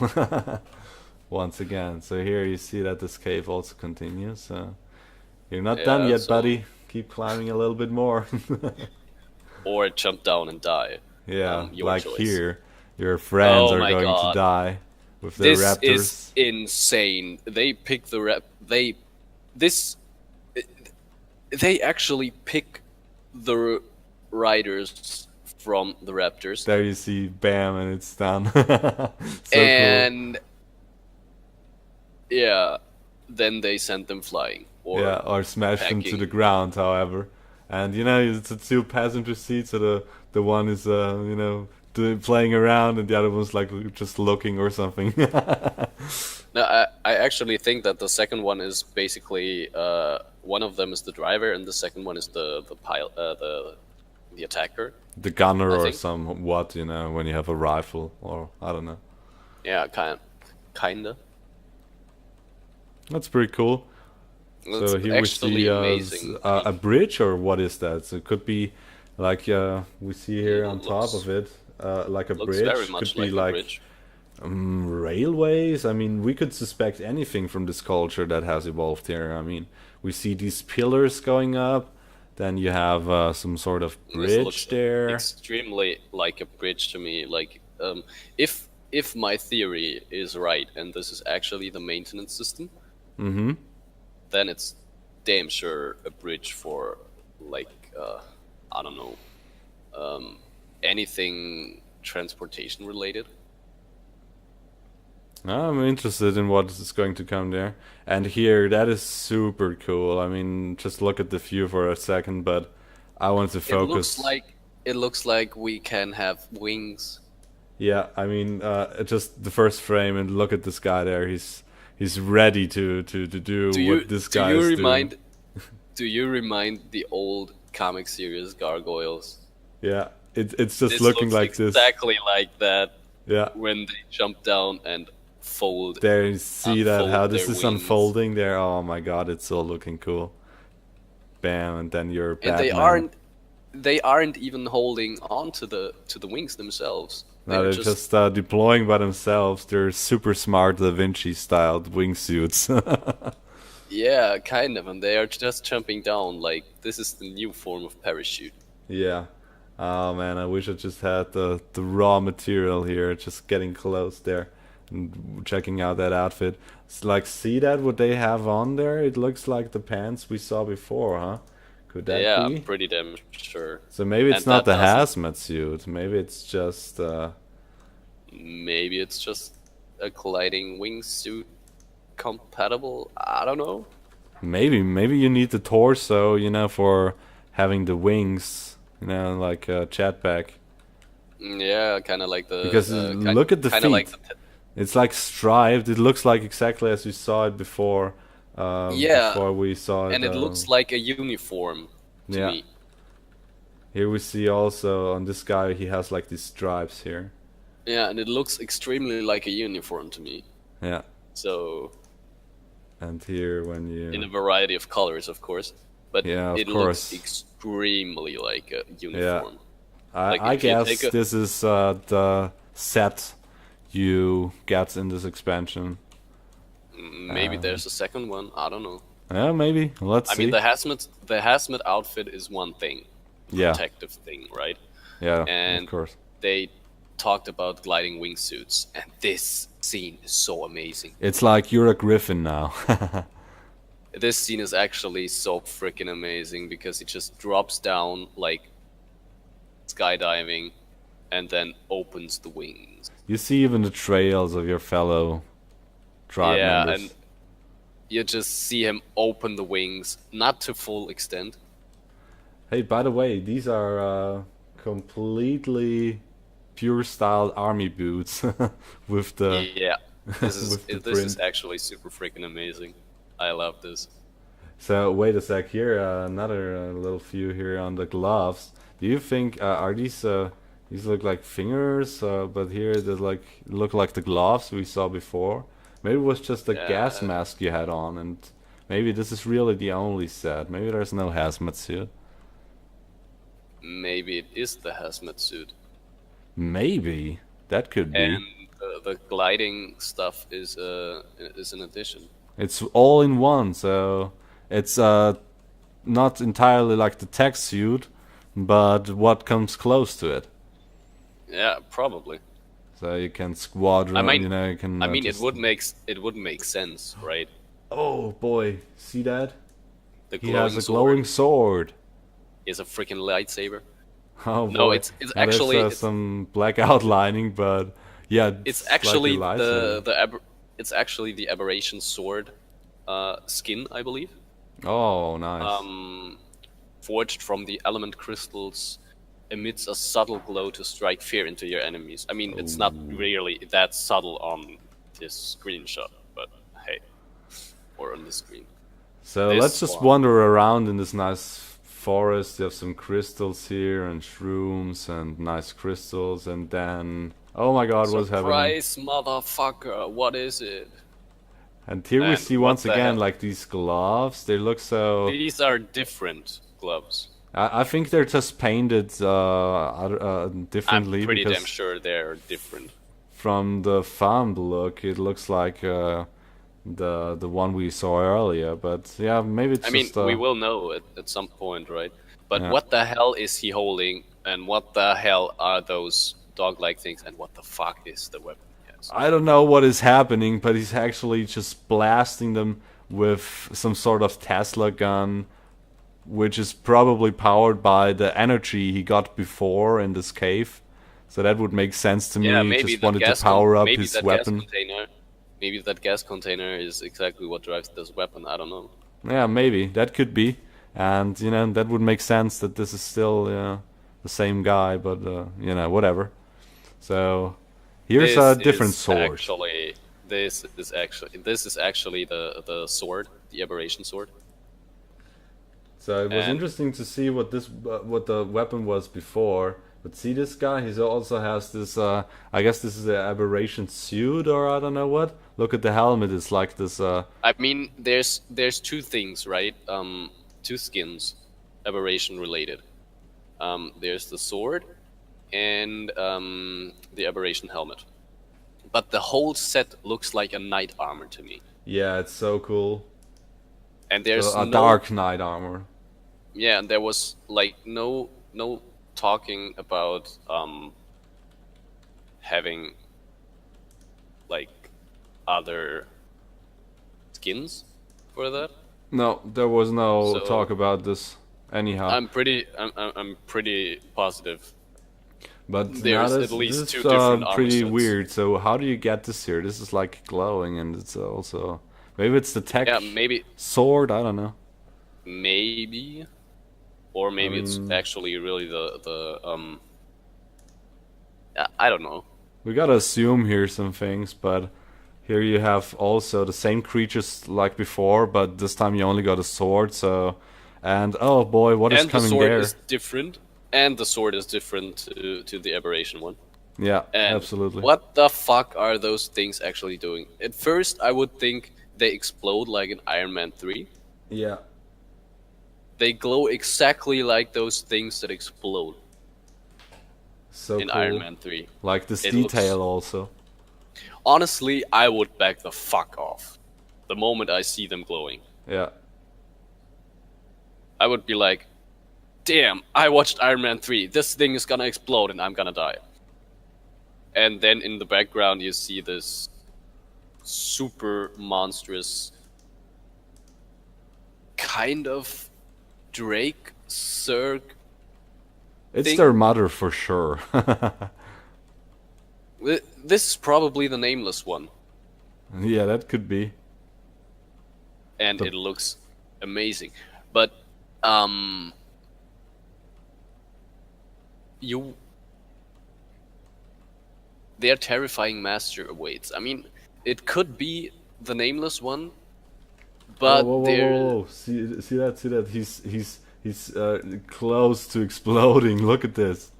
Once again. So here you see that this cave also continues. So you're not done Yeah, yet, so buddy. Keep climbing a little bit more. or jump down and die. Yeah, Your like choice. here, your friends Oh are my going to god. die with their This is raptors. insane. They pick the rep. This they actually pick the riders from the Raptors, There you see, bam, and it's done. So cool. and yeah, then they send them flying Yeah, or or smash them to the packing. ground, however. And you know, it's a two passenger seat, so the one is playing around, and the other one's like just looking or something. No, I actually think that the second one is basically one of them is the driver and the second one is the pilot, the attacker. The gunner I or think. somewhat, you know, when you have a rifle, or I don't know. Yeah, kinda. That's pretty cool. It's So here we actually see amazing. I a mean, bridge, or what is that? So it could be like we see here on top looks of it, like a looks very bridge. Could much be like a like bridge. railways. I mean, we could suspect anything from this culture that has evolved here. I mean, we see these pillars going up. Then you have some sort of This bridge looks there. extremely like a bridge to me. Like, if my theory is right and this is actually the maintenance system, Mm-hmm. then it's damn sure a bridge for like I don't know, anything transportation related. I'm interested in what is going to come there. And here, that is super cool. I mean, just look at the view for a second, but I want to focus. It looks like we can have wings. Yeah, I mean, just the first frame, and look at this guy there. He's ready to do what this Do guy you is doing. remind the old comic series Gargoyles? Yeah, it's just This looking looks like this. exactly like that Yeah, when they jump down and there you see that how unfold this their is wings. unfolding there. Oh my God, it's all looking cool. Bam, and then you're And Batman. they aren't even holding on to the wings themselves. Now They're they're just just deploying by themselves. They're super smart Da Vinci styled wingsuits. yeah, kind of, and they are just jumping down like this is the new form of parachute. Yeah. Oh man, I wish I just had the raw material here, just getting close there and checking out that outfit. It's like, see that what they have on there? It looks like the pants we saw before, huh? Could that Yeah, I'm be? pretty damn sure. So maybe it's And not that the doesn't. hazmat suit. Maybe it's just Maybe it's just a gliding wingsuit compatible. I don't know. maybe you need the torso, you know, for having the wings, you know, like a jetpack. Yeah, kind of like Because the look at the kind of like feet. It's like striped. It looks like exactly as we saw it yeah, before we saw it. and it looks like a uniform to Yeah. me. Here we see also on this guy, he has like these stripes here. Yeah, and it looks extremely like a uniform to me. Yeah. So And here when in a you, variety of colors, of course, but yeah, of it looks course. extremely like a Yeah. uniform. Like I if you take guess a this is the set you get in this expansion. maybe there's a second one. I don't know. Yeah, maybe. Let's I mean, see. the hazmat outfit is one thing, Yeah. protective thing, right? Yeah, of And course. they talked about gliding wingsuits, and this scene is so amazing. It's like you're a griffin now. This scene is actually so freaking amazing because he just drops down like skydiving and then opens the wings. You see even the trails of your fellow tribe Yeah, members. and you just see him open the wings, not to full extent. Hey, by the way, these are completely pure style army boots with the Yeah, this is with the this is print. actually super freaking amazing. I love this. So wait a sec here, another little few here on the gloves. Do you think are these look like fingers, but here they like look like the gloves we saw before? Maybe it was just a gas Uh, mask you had on, and maybe this is really the only set. Maybe there's no hazmat suit. Maybe it is the hazmat suit, Maybe that could and be. the gliding stuff is an addition. It's all in one, so it's not entirely like the tech suit, but what comes close to it. Yeah, probably. So you can squad I run, mean, you can it just. would make sense, right? Oh boy, see that? The He has glowing a glowing sword sword. is a freaking lightsaber. Oh No, boy. it's Now there's actually some black outlining, but yeah, it's it's like your actually lightsaber. it's actually the aberration sword skin, I believe. Oh, nice. Um, Forged from the element crystals, emits a subtle glow to strike fear into your enemies. I mean, it's not Oh. really that subtle on this screenshot, but hey, or on the screen. So let's This just one, wander around in this nice forest. You have some crystals here and shrooms and nice crystals, and then oh my god, what's happening? surprise, motherfucker! What is it? And here we And see what once the again hell? like these gloves. They look so. These are different gloves. I think they're just painted I'm differently pretty damn because sure they're different. from the found look, it looks like the one we saw earlier. But yeah, maybe I it's mean, just we will know at some point, right? But yeah. what the hell is he holding? And what the hell are those dog-like things? And what the fuck is the weapon he has? I don't know what is happening, but he's actually just blasting them with some sort of Tesla gun, which is probably powered by the energy he got before in this cave. So that would make sense to Yeah, me. He just wanted to power up his weapon. maybe that gas container is exactly what drives this weapon. I don't know. Yeah, maybe that could be, and that would make sense that this is still the same guy, but whatever. So here's a This different is sword. actually this is actually the sword, the aberration sword. So it was And interesting to see what the weapon was before. But see this guy, he also has this. I guess this is an aberration suit, or I don't know what. Look at the helmet; it's like this. I mean, there's two things, right? Two skins, aberration related. There's the sword and the aberration helmet. But the whole set looks like a knight armor to me. Yeah, it's so cool. And So there's a no dark knight armor. yeah, and there was like no talking about having like other skins for that. No, there was no So talk about this anyhow. I'm pretty positive But now there's at this least two is different armor pretty sets. weird. So how do you get this here? This is like glowing, and it's also maybe it's the tech Yeah, maybe sword. I don't know. maybe or I maybe it's mean, actually really the I don't know. we gotta assume here some things, but here you have also the same creatures like before, but this time you only got a sword. So, and oh boy, what is And the coming sword there? is different. And the sword is different to the aberration one. Yeah, And absolutely. what the fuck are those things actually doing? At first, I would think they explode like in Iron Man 3. Yeah, They glow exactly like those things that explode so in cool. Iron Man 3. Like this It looks. detail also. Honestly, I would back the fuck off the moment I see them glowing. Yeah. I would be like, damn, I watched Iron Man 3. This thing is gonna explode and I'm gonna die. And then in the background you see this super monstrous kind of Drake Zerg It's thing. their mother for sure. This is probably the nameless one, Yeah, that could be. and The- it looks amazing. But um, you, their terrifying master awaits. I mean, it could be the nameless one, Oh, but whoa, whoa, there, whoa, whoa! See that? See that? He's close to exploding. Look at this.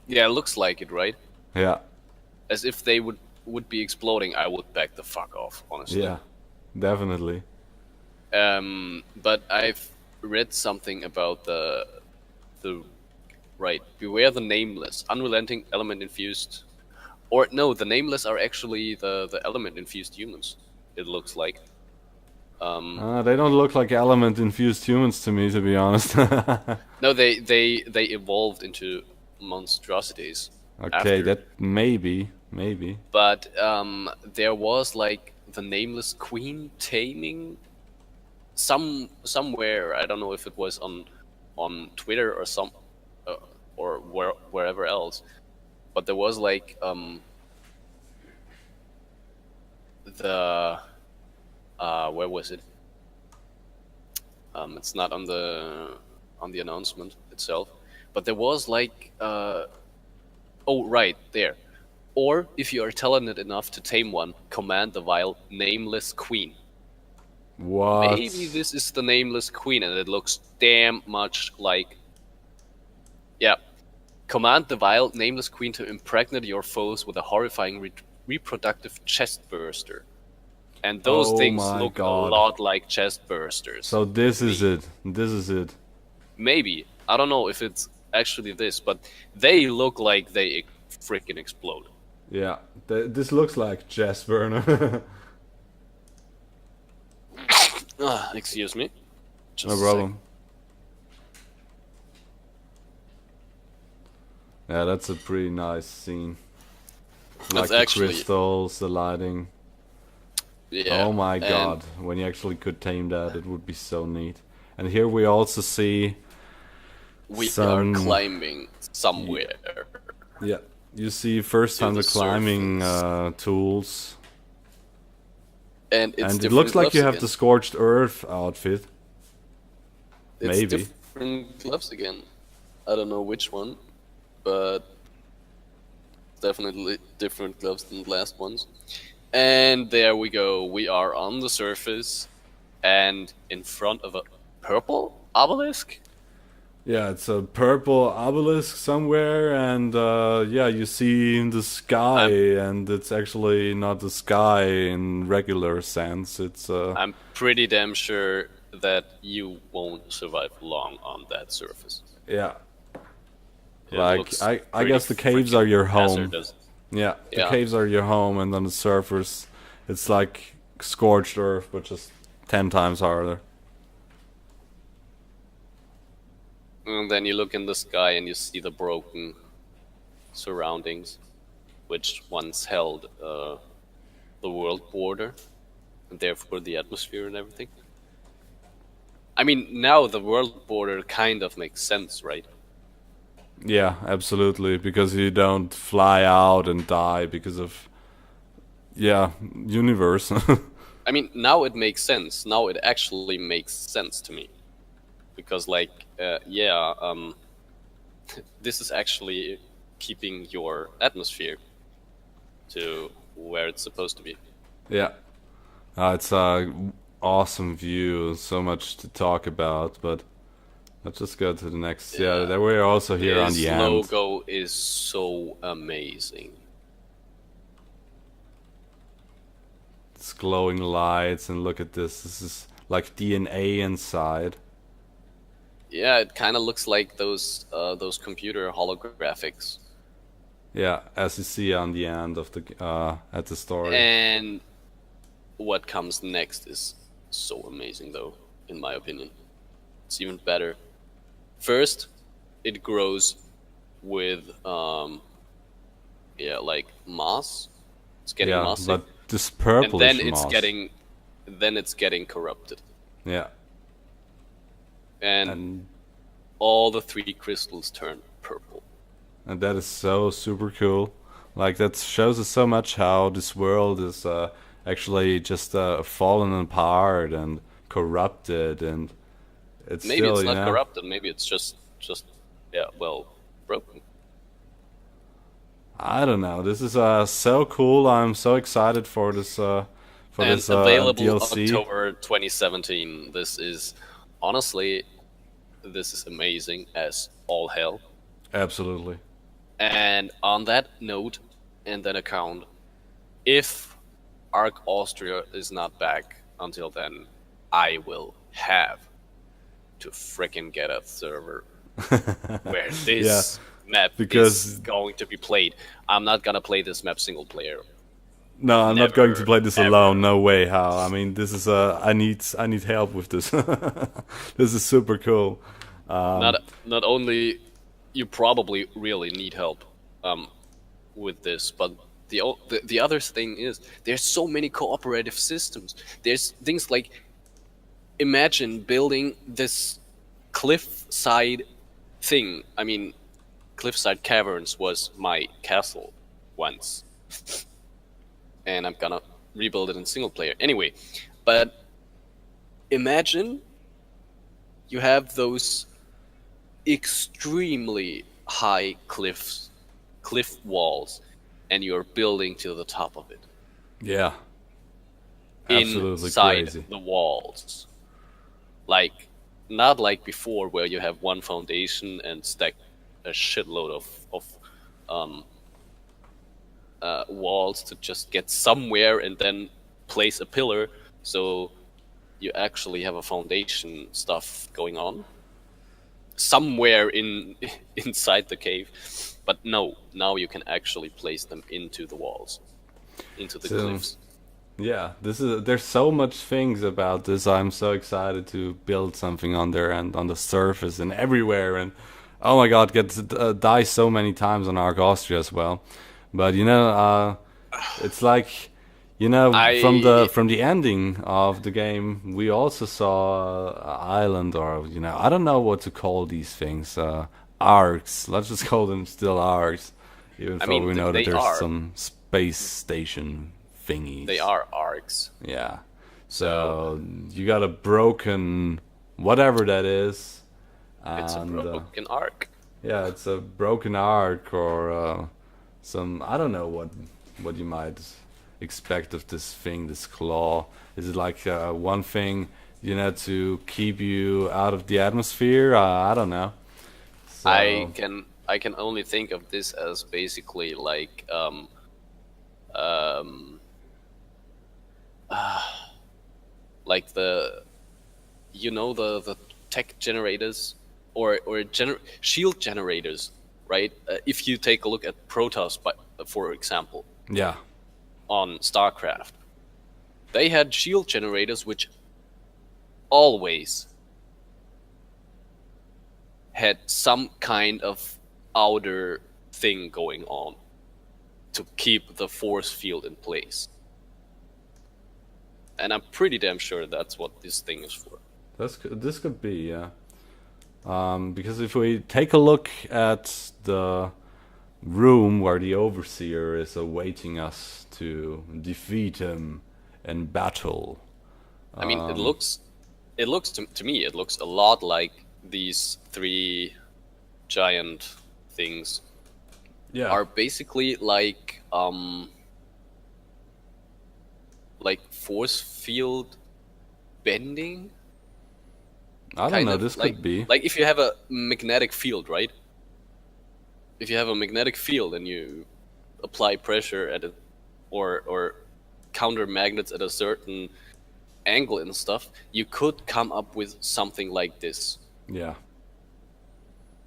yeah, it looks like it, right? Yeah, As if they would be exploding. I would back the fuck off, honestly. yeah, definitely. But I've read something about the right. Beware the nameless, unrelenting, element infused, or no, the nameless are actually the element infused humans. It looks like. They don't look like element infused humans to me, to be honest. No, they evolved into monstrosities Okay, after. that maybe. But there was like the nameless queen taming somewhere. I don't know if it was on Twitter or or wherever else. But there was like the where was it? It's not on the announcement itself, but there was like oh right there. Or if you are talented enough to tame one, command the vile nameless queen. What? Maybe this is the nameless queen, and it looks damn much like. Yeah. Command the vile nameless queen to impregnate your foes with a horrifying reproductive chest burster. And those Oh things my look God. a lot like chest bursters. So this is it. This is it. Maybe. I don't know if it's actually this, but they look like they freaking explode. Yeah, this looks like Jess Burner. Excuse me. Just No a problem. Yeah, that's a pretty nice scene. Like That's the actually- crystals, the lighting. Yeah. Oh my and God! When you actually could tame that, it would be so neat. And here we also see. We some- are climbing somewhere. Yeah, you see first time the the climbing surface. tools, And it's and it different looks like you gloves have again. the scorched earth outfit. It's maybe. different gloves again. I don't know which one, but definitely different gloves than the last ones. And there we go. We are on the surface and in front of a purple obelisk. Yeah, it's a purple obelisk somewhere, and yeah, you see the sky, and it's actually not the sky in regular sense. It's I'm pretty damn sure that you won't survive long on that surface. yeah, It like looks I pretty guess the caves are your home. hazardous. Yeah, the Yeah. caves are your home, and on the surface, it's like scorched earth, but just 10 times harder. And then you look in the sky and you see the broken surroundings, which once held the world border, and therefore the atmosphere and everything. I mean, now the world border kind of makes sense, right? Yeah, absolutely, because you don't fly out and die because of yeah, universe. I mean, now it makes sense. Now it actually makes sense to me. Because, like, this is actually keeping your atmosphere to where it's supposed to be. Yeah. It's a awesome view, so much to talk about, but let's just go to the next. Yeah, Yeah. we're also here on This the end. logo is so amazing. It's glowing lights, and look at this. This is like DNA inside. Yeah, it kind of looks like those computer holographics. Yeah, as you see on the end of the at the story. And what comes next is so amazing, though, in my opinion. It's even better. First, it grows with yeah, like moss. It's getting Yeah, mossy, but this and then purplish moss. it's getting corrupted, Yeah, and and all the three crystals turn purple. and that is so super cool. Like that shows us so much how this world is actually just fallen apart and corrupted, and it's Maybe still, it's you not know. corrupted. Maybe it's just yeah, well, broken. I don't know. This is so cool. I'm so excited for And this available DLC. October 2017. This is honestly, this is amazing as all hell. Absolutely. And on that note, and that account, if ARK Austria is not back until then, I will have to frickin' get a server where Yeah, this map is because going to be played. I'm not gonna play this map single player. no, I'm not going to Never, play this alone. ever. No way. How? I mean, this is I need help with this. This is super cool. Not not only you probably really need help um, with this, but the other thing is there's so many cooperative systems. There's things like imagine building this cliffside thing. I mean, cliffside caverns was my castle once, and I'm gonna rebuild it in single player anyway. But imagine you have those extremely high cliff walls, and you're building to the top of it Yeah, absolutely inside crazy. the walls, like not like before where you have one foundation and stack a shitload of um, walls to just get somewhere and then place a pillar, so you actually have a foundation stuff going on somewhere in inside the cave. But no, now you can actually place them into the walls, into the So cliffs. yeah, this is there's so much things about this. I'm so excited to build something on there and on the surface and everywhere. And oh my God, get to die so many times on Ark Austria as well. But you know, it's like, you know, I from the ending of the game, we also saw island, or you know, I don't know what to call these things. Arcs. Let's just call them still arcs, even I though mean we know that they there's are some space station they thingies. are arcs. Yeah. So So you got a broken whatever that is, it's a and broken arc. yeah, it's a broken arc or some, I don't know what you might expect of this thing, this claw. Is it like one thing, you know, to keep you out of the atmosphere? I don't know. So I can only think of this as basically like um like the the tech generators or shield generators, right? If you take a look at Protoss, for example, yeah, on StarCraft, they had shield generators which always had some kind of outer thing going on to keep the force field in place. And I'm pretty damn sure that's what this thing is for. this could be, yeah. Because if we take a look at the room where the overseer is awaiting us to defeat him in battle. I mean, it looks to me, it looks a lot like these three giant things Yeah, are basically like force field bending, I don't kind know. of This could be. like if you have a magnetic field, right? If you have a magnetic field and you apply pressure at it, or counter magnets at a certain angle and stuff, you could come up with something like this. Yeah,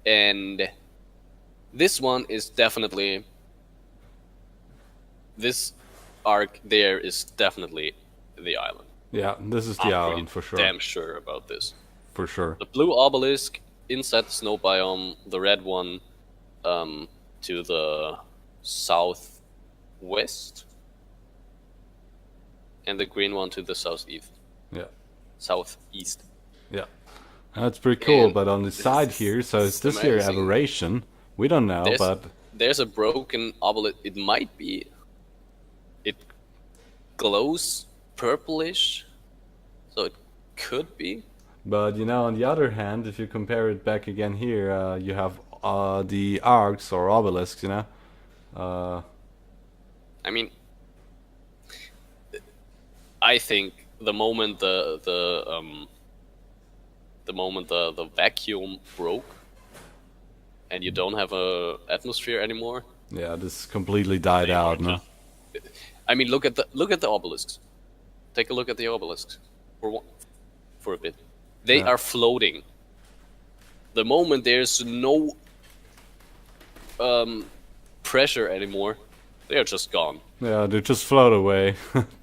And this one is definitely, this arc there is definitely the island. yeah. This is the I'm pretty island for sure. damn sure about this. For sure. The blue obelisk inside the snow biome, the red one to the southwest, and the green one to the southeast. Yeah. Southeast. Yeah. That's pretty cool, And but on the side here, so is this here amazing. aberration? We don't know, but There's a broken obelisk. It might be. It glows purplish, so it could be. but you know, on the other hand, if you compare it back again here, you have the arcs or obelisks, you know. I mean, I think the moment the vacuum broke, and you don't have a atmosphere anymore. Yeah, this completely died out, no? I mean, look at the obelisks. Take a look at the obelisks for a bit. They are floating. The moment there's no pressure anymore, they are just gone. Yeah, they just float away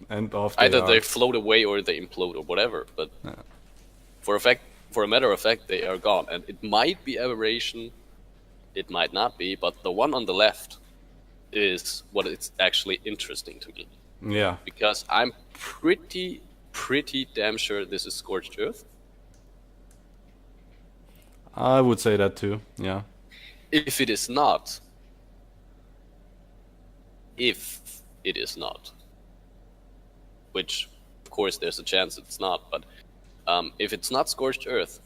and off. Either they float away or they implode or whatever. But for a matter of fact, they are gone. And it might be aberration, it might not be. But the one on the left is what is actually interesting to me. Yeah, Because I'm pretty damn sure this is scorched earth. I would say that too. Yeah. If it is not, which of course there's a chance it's not, but if it's not scorched earth,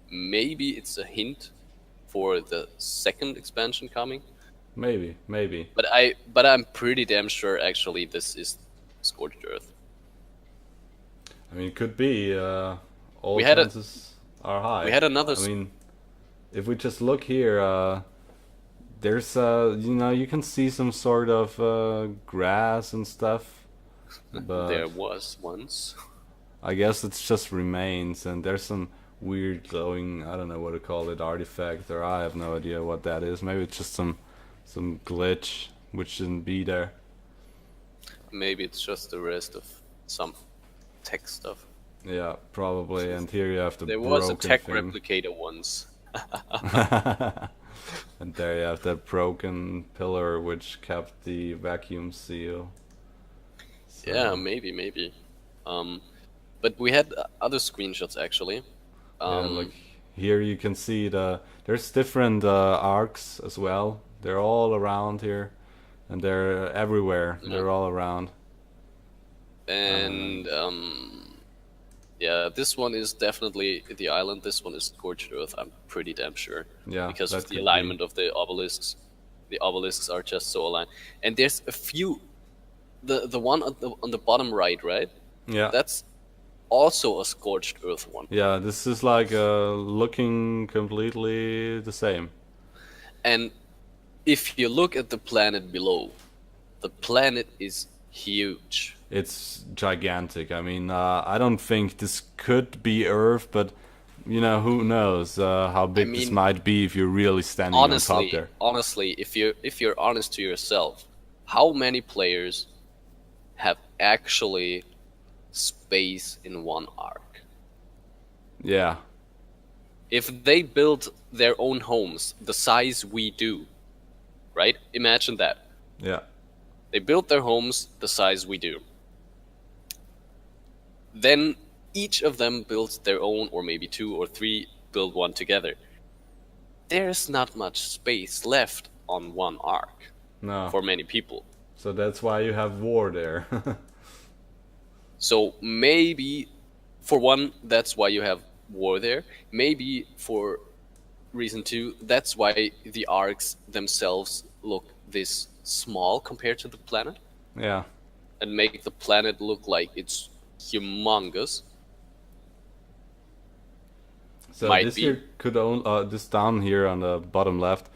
maybe it's a hint for the second expansion coming. Maybe. But I'm pretty damn sure actually this is scorched earth. I mean, it could be. All We had chances are high. We had another. I mean, if we just look here, there's you know, you can see some sort of grass and stuff, but There was once. I guess it's just remains, and there's some weird glowing, I don't know what to call it, artifact, or I have no idea what that is. Maybe it's just some glitch which shouldn't be there. Maybe it's just the rest of some tech stuff. Yeah, probably. And here you have the There was a broken tech thing. replicator once. And there you have that broken pillar which kept the vacuum seal. So, Yeah, maybe. But we had other screenshots actually. yeah, like here you can see there's different arcs as well. They're all around here, and they're everywhere. Yeah. They're all around. And yeah, this one is definitely the island. This one is scorched earth. I'm pretty damn sure. Yeah, Because that of the could alignment of the obelisks. The obelisks are just so aligned. And there's a few. The one on the bottom right, right? Yeah. That's also a scorched earth one. Yeah, this is like looking completely the same. And if you look at the planet below, the planet is huge. It's gigantic. I mean, I don't think this could be Earth, but you know, who knows how big this mean, might be if you're really standing on top there. Honestly, if you're honest to yourself, how many players have actually space in one arc? Yeah, If they build their own homes the size we do, right? Imagine that. yeah, They build their homes the size we do. Then each of them builds their own, or maybe two or three build one together. There's not much space left on one arc no. for many people. So that's why you have war there. So maybe, for one, that's why you have war there. Maybe for reason two, that's why the arcs themselves look this small compared to the planet, Yeah, and make the planet look like it's humongous. so Might this be. here could this down here on the bottom left.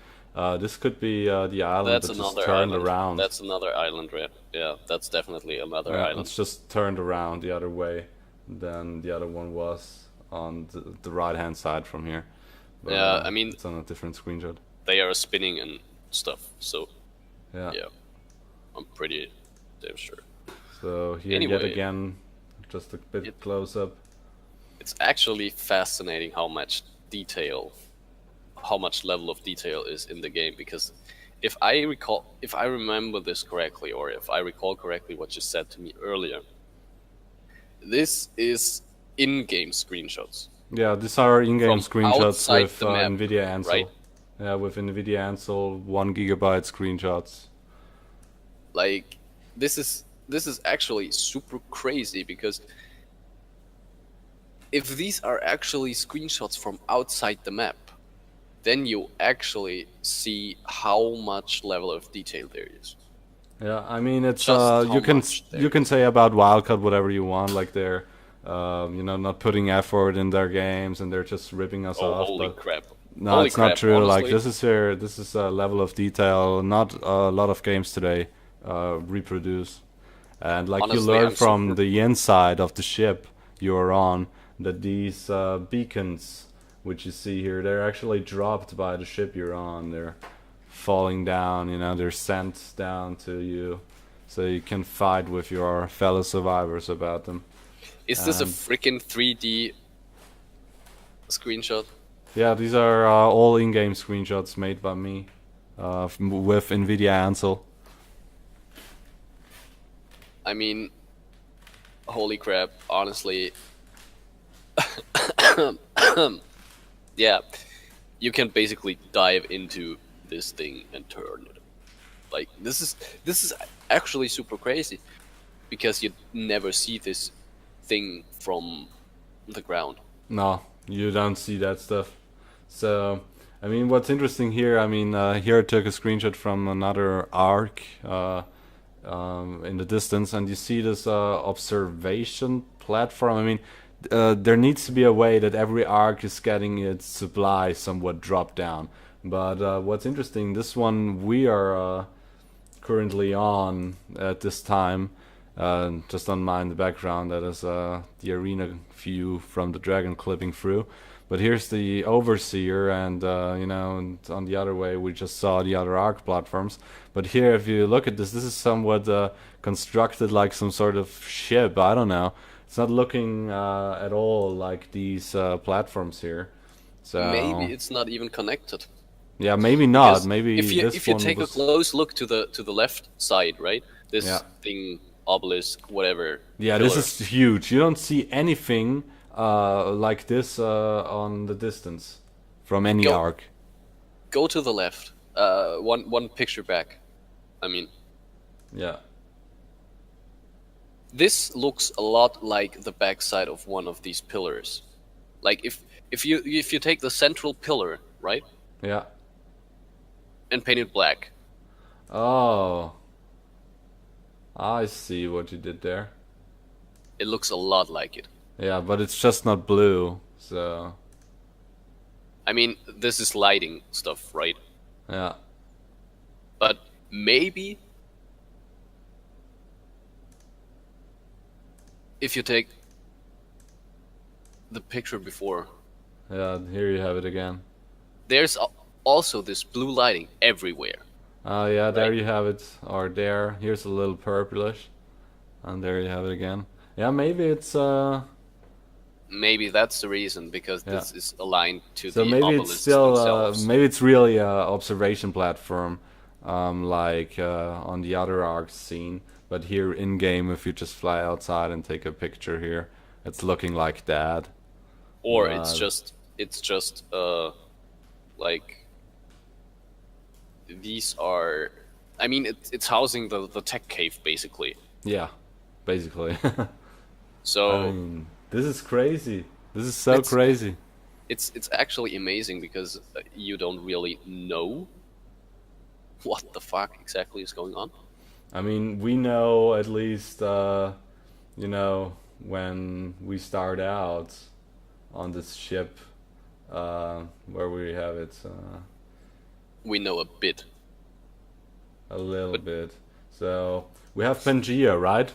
This could be the island That's that's another just turned island. around. That's another island, right? Yeah, that's definitely another Yeah, island. it's just turned around the other way than the other one was on the right hand side from here. But, Yeah, I mean, it's on a different screenshot. they are spinning and stuff, so Yeah. yeah, I'm pretty damn sure. So here yet Anyway, again, just a bit close up. It's actually fascinating how much level of detail is in the game, because if I remember this correctly, or if I recall correctly what you said to me earlier, this is in-game screenshots Yeah, these are in-game from screenshots outside with the map, NVIDIA right? Ansel. Yeah, with NVIDIA Ansel 1 GB screenshots. Like this is actually super crazy, because if these are actually screenshots from outside the map, then you actually see how much level of detail there is. Yeah, I mean it's Just how you can much there you can is. say about Wildcard whatever you want, like they're not putting effort in their games and they're just ripping us Oh, off, holy but crap. no, Holy it's not crap, true. Like honestly. this is a level of detail not a lot of games today reproduce. And like you Honestly, learn I'm from super. the inside of the ship you're on that these beacons, which you see here, they're actually dropped by the ship you're on. They're falling down, they're sent down to you, so you can fight with your fellow survivors about them. Is this a And freaking 3D screenshot? yeah, these are all in-game screenshots made by me with NVIDIA Ansel. I mean, holy crap, honestly. Yeah, you can basically dive into this thing and turn it. Like this is actually super crazy, because you never see this thing from the ground. No, you don't see that stuff. So, I mean, what's interesting here, I mean, here I took a screenshot from another ARK in the distance, and you see this observation platform. I mean, there needs to be a way that every ARK is getting its supply somewhat dropped down. But what's interesting, this one we are currently on at this time, just on mine in the background, that is the arena view from the dragon clipping through. But here's the overseer, and and on the other way we just saw the other ARC platforms. But here, if you look at this is somewhat constructed like some sort of ship. I don't know. It's not looking at all like these platforms here. Maybe So it's not even connected. yeah, maybe not. Because Maybe this if you one take a was. close look to the left side, right? Yeah. This thing, obelisk, whatever, Yeah, this pillar. is huge. You don't see anything like this on the distance from any Go arc. go to the left. One picture back. I mean, Yeah. this looks a lot like the backside of one of these pillars. Like if you take the central pillar, right, Yeah. and paint it black, Oh, I see what you did there. it looks a lot like it. Yeah, but it's just not blue. So, I mean, this is lighting stuff, right? yeah. But maybe if you take the picture before, Yeah, here you have it again. there's also this blue lighting everywhere, Oh, yeah, there right? you have it. Or there. Here's a little purplish. And there you have it again. Yeah, maybe it's Maybe that's the reason, because yeah. this is aligned to So the maybe it's obelisks still themselves. maybe it's really a observation platform, like on the other arcs scene. But here in game, if you just fly outside and take a picture here, it's looking like that. Or But it's just like these are. I mean, it's housing the tech cave basically. yeah, basically. I So mean, this is crazy. This is so it's crazy. it's actually amazing, because you don't really know what the fuck exactly is going on. I mean, we know at least, when we start out on this ship, where we have it. We know a bit, A little but bit. So we have Pangea, right?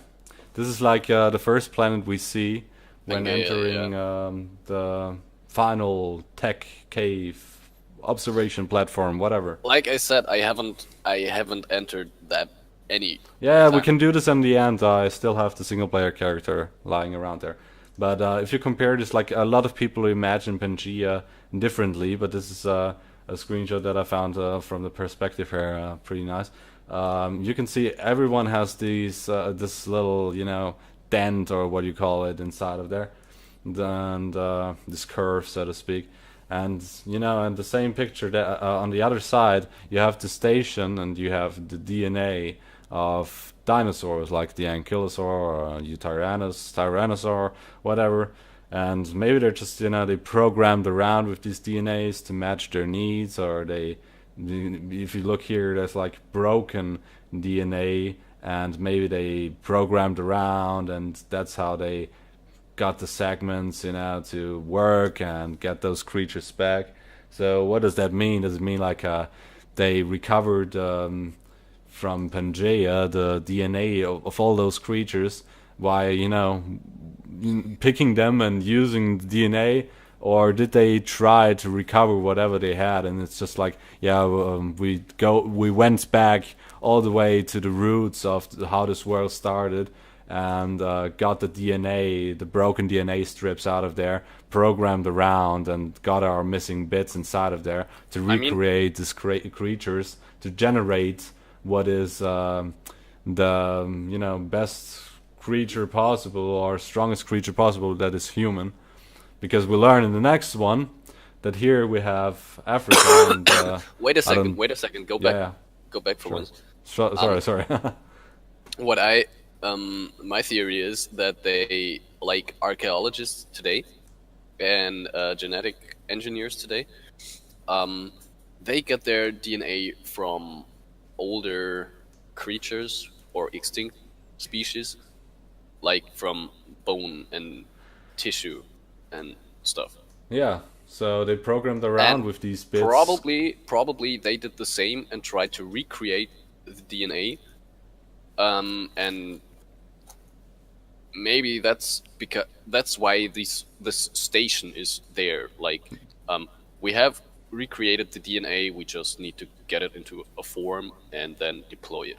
This is like the first planet we see when Pangea, yeah. entering the final tech cave observation platform, whatever. Like I said, I haven't entered that any Yeah, we time. can do this in the end. I still have the single player character lying around there. But if you compare this, like a lot of people imagine Pangea differently, but this is a screenshot that I found from the perspective here, pretty nice. You can see everyone has these this little, dent or what you call it inside of there, and this curve, so to speak. And and the same picture that on the other side, you have the station and you have the DNA of dinosaurs like the ankylosaur or tyrannosaur, whatever. And maybe they're just they programmed around with these DNAs to match their needs, or if you look here, there's like broken DNA, and maybe they programmed around, and that's how they got the segments, to work and get those creatures back. So what does that mean? Does it mean like they recovered from Pangea the DNA of all those creatures by picking them and using the DNA, or did they try to recover whatever they had? And it's just like, we went back all the way to the roots of how this world started, and got the DNA, the broken DNA strips out of there, programmed around, and got our missing bits inside of there to recreate these creatures, to generate what is the best creature possible, or strongest creature possible, that is human. Because we learn in the next one that here we have Africa and wait a second, go back. Go back for once. Sorry. What I my theory is that they, like archaeologists today and genetic engineers today, they get their DNA from older creatures or extinct species, like from bone and tissue and stuff. Yeah, so they programmed around And with these bits. probably they did the same and tried to recreate the DNA, and maybe that's why this station is there. Like, we have recreated the DNA, we just need to get it into a form and then deploy it.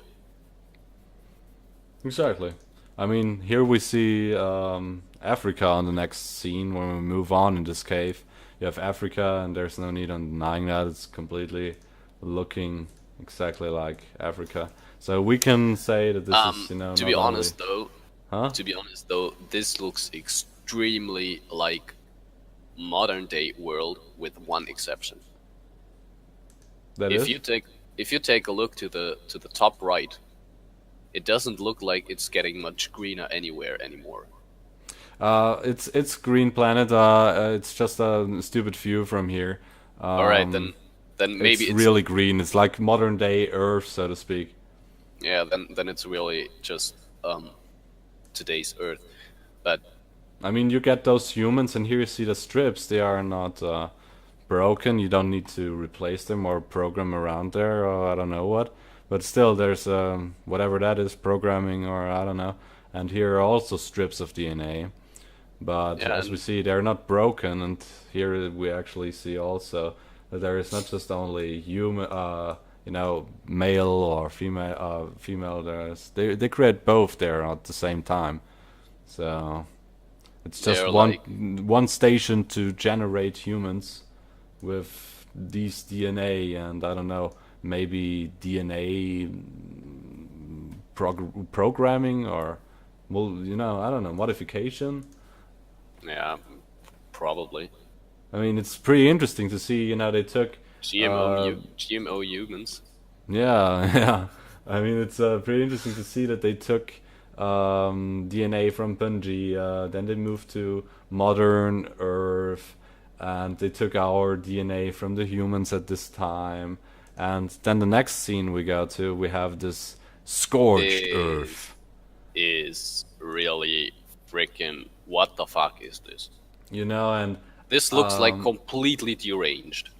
Exactly. I mean, here we see Africa on the next scene when we move on in this cave. You have Africa, and there's no need on denying that. It's completely looking exactly like Africa. So we can say that this is, To be honest though, Huh? this looks extremely like modern day world, with one exception. That If is? you take a look to the top right, it doesn't look like it's getting much greener anywhere anymore. It's Green Planet. It's just a stupid view from here. All right, then maybe it's really green. It's like modern day Earth, so to speak. yeah, then it's really just today's Earth. But I mean, you get those humans, and here you see the strips. They are not broken. You don't need to replace them or program around there, or I don't know what. But still, there's whatever that is, programming, or I don't know. And here are also strips of DNA. But yeah, as we see, they're not broken. And here we actually see also that there is not just only human, male or female. Female. They create both there at the same time. So it's just they're one station to generate humans with these DNA, and I don't know, maybe DNA programming, or I don't know, modification. yeah, probably I mean, it's pretty interesting to see. They took GMO humans. Yeah, yeah. I mean, it's pretty interesting to see that they took DNA from Pangea, then they moved to modern Earth, and they took our DNA from the humans at this time. And then the next scene we go to, we have this scorched Earth. Is really freaking, what the fuck is this? And This looks like completely deranged.